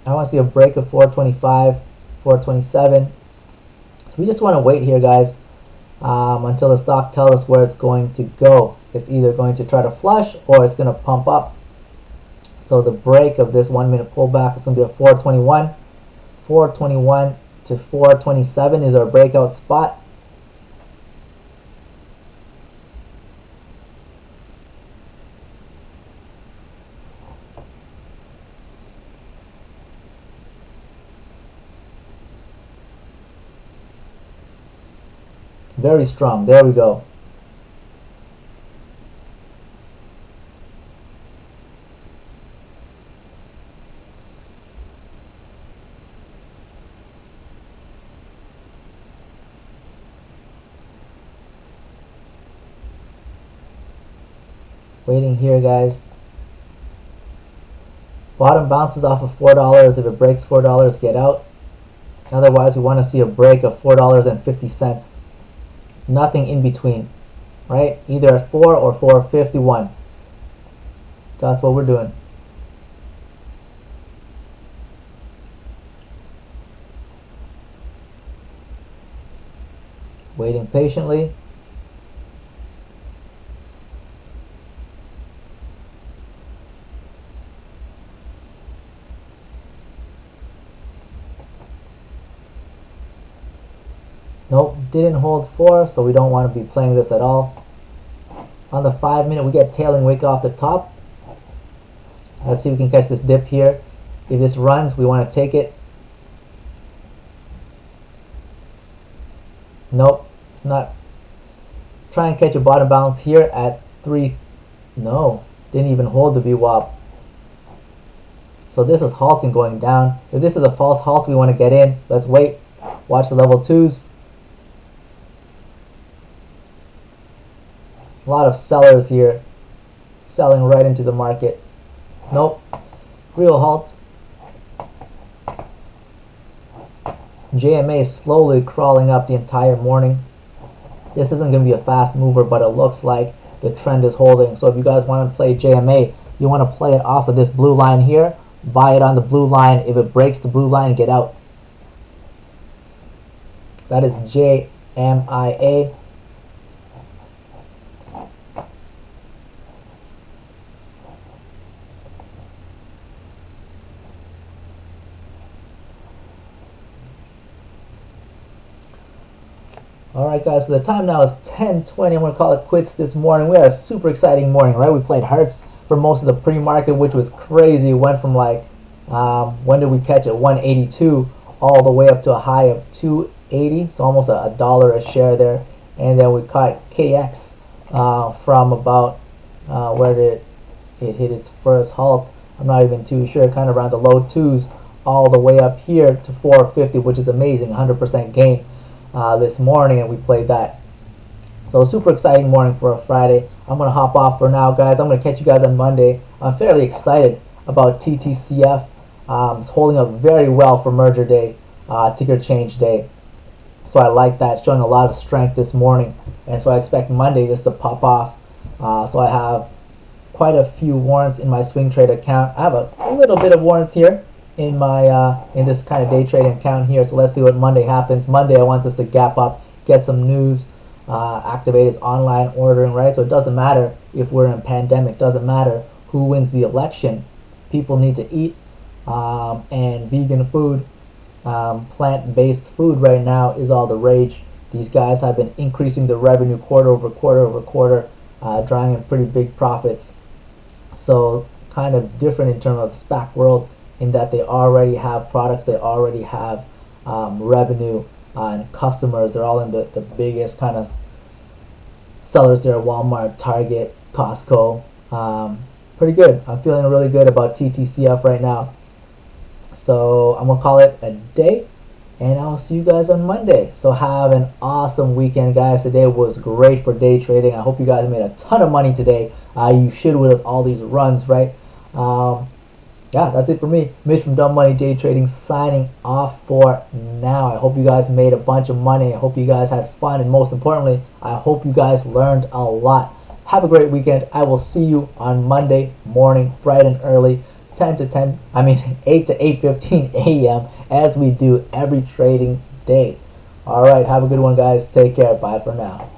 I want to see a break of 425, 427. So we just want to wait here, guys. Until the stock tells us where it's going to go. It's either going to try to flush or it's going to pump up. So the break of this 1 minute pullback is going to be a 421. 421 to 427 is our breakout spot. Very strong. There we go. Waiting here, guys. Bottom bounces off of $4. If it breaks $4, get out. Otherwise, we want to see a break of $4.50. Nothing in between, right? Either at 4 or 4.51. That's what we're doing. Waiting patiently. Nope, didn't hold 4, so we don't want to be playing this at all. On the 5 minute, we get tailing wick off the top. Let's see if we can catch this dip here. If this runs, we want to take it. Nope, it's not. Try and catch a bottom bounce here at 3. No, didn't even hold the VWAP. So this is halting going down. If this is a false halt, we want to get in. Let's wait. Watch the level 2s. A lot of sellers here, selling right into the market. Nope, real halt. JMA is slowly crawling up the entire morning. This isn't going to be a fast mover, but it looks like the trend is holding. So if you guys want to play JMA, you want to play it off of this blue line here. Buy it on the blue line. If it breaks the blue line, get out. That is JMIA. Alright guys, so the time now is 10:20. I'm going to call it quits this morning. We had a super exciting morning, right? We played hearts for most of the pre-market, which was crazy. It went from like, when did we catch it? 182 all the way up to a high of 280, so almost a dollar a share there. And then we caught KX from about, where did it hit its first halt? I'm not even too sure, kind of around the low 2s all the way up here to 450, which is amazing, 100% gain. This morning, and we played that. So super exciting morning for a Friday. I'm going to hop off for now, guys. I'm going to catch you guys on Monday. I'm fairly excited about TTCF. It's holding up very well for merger day, ticker change day. So I like that, showing a lot of strength this morning. And so I expect Monday this to pop off. So I have quite a few warrants in my swing trade account. I have a little bit of warrants here in my in this kind of day trading account here. So let's see what Monday happens. Monday I want this to gap up, get some news, activate its online ordering, right? So it doesn't matter if we're in a pandemic, doesn't matter who wins the election. People need to eat, and vegan food, plant-based food right now is all the rage. These guys have been increasing the revenue quarter over quarter over quarter, drawing in pretty big profits. So kind of different in terms of SPAC world, in that they already have products, they already have revenue and customers. They're all in the biggest kind of sellers there: Walmart, Target, Costco. Pretty good. I'm feeling really good about TTCF right now. So I'm going to call it a day, and I'll see you guys on Monday. So have an awesome weekend, guys. Today was great for day trading. I hope you guys made a ton of money today. You should with all these runs, right? Yeah, that's it for me. Mitch from Dumb Money Day Trading signing off for now. I hope you guys made a bunch of money. I hope you guys had fun, and most importantly, I hope you guys learned a lot. Have a great weekend. I will see you on Monday morning, bright and early, 8 to 8:15 a.m. as we do every trading day. All right, have a good one, guys. Take care. Bye for now.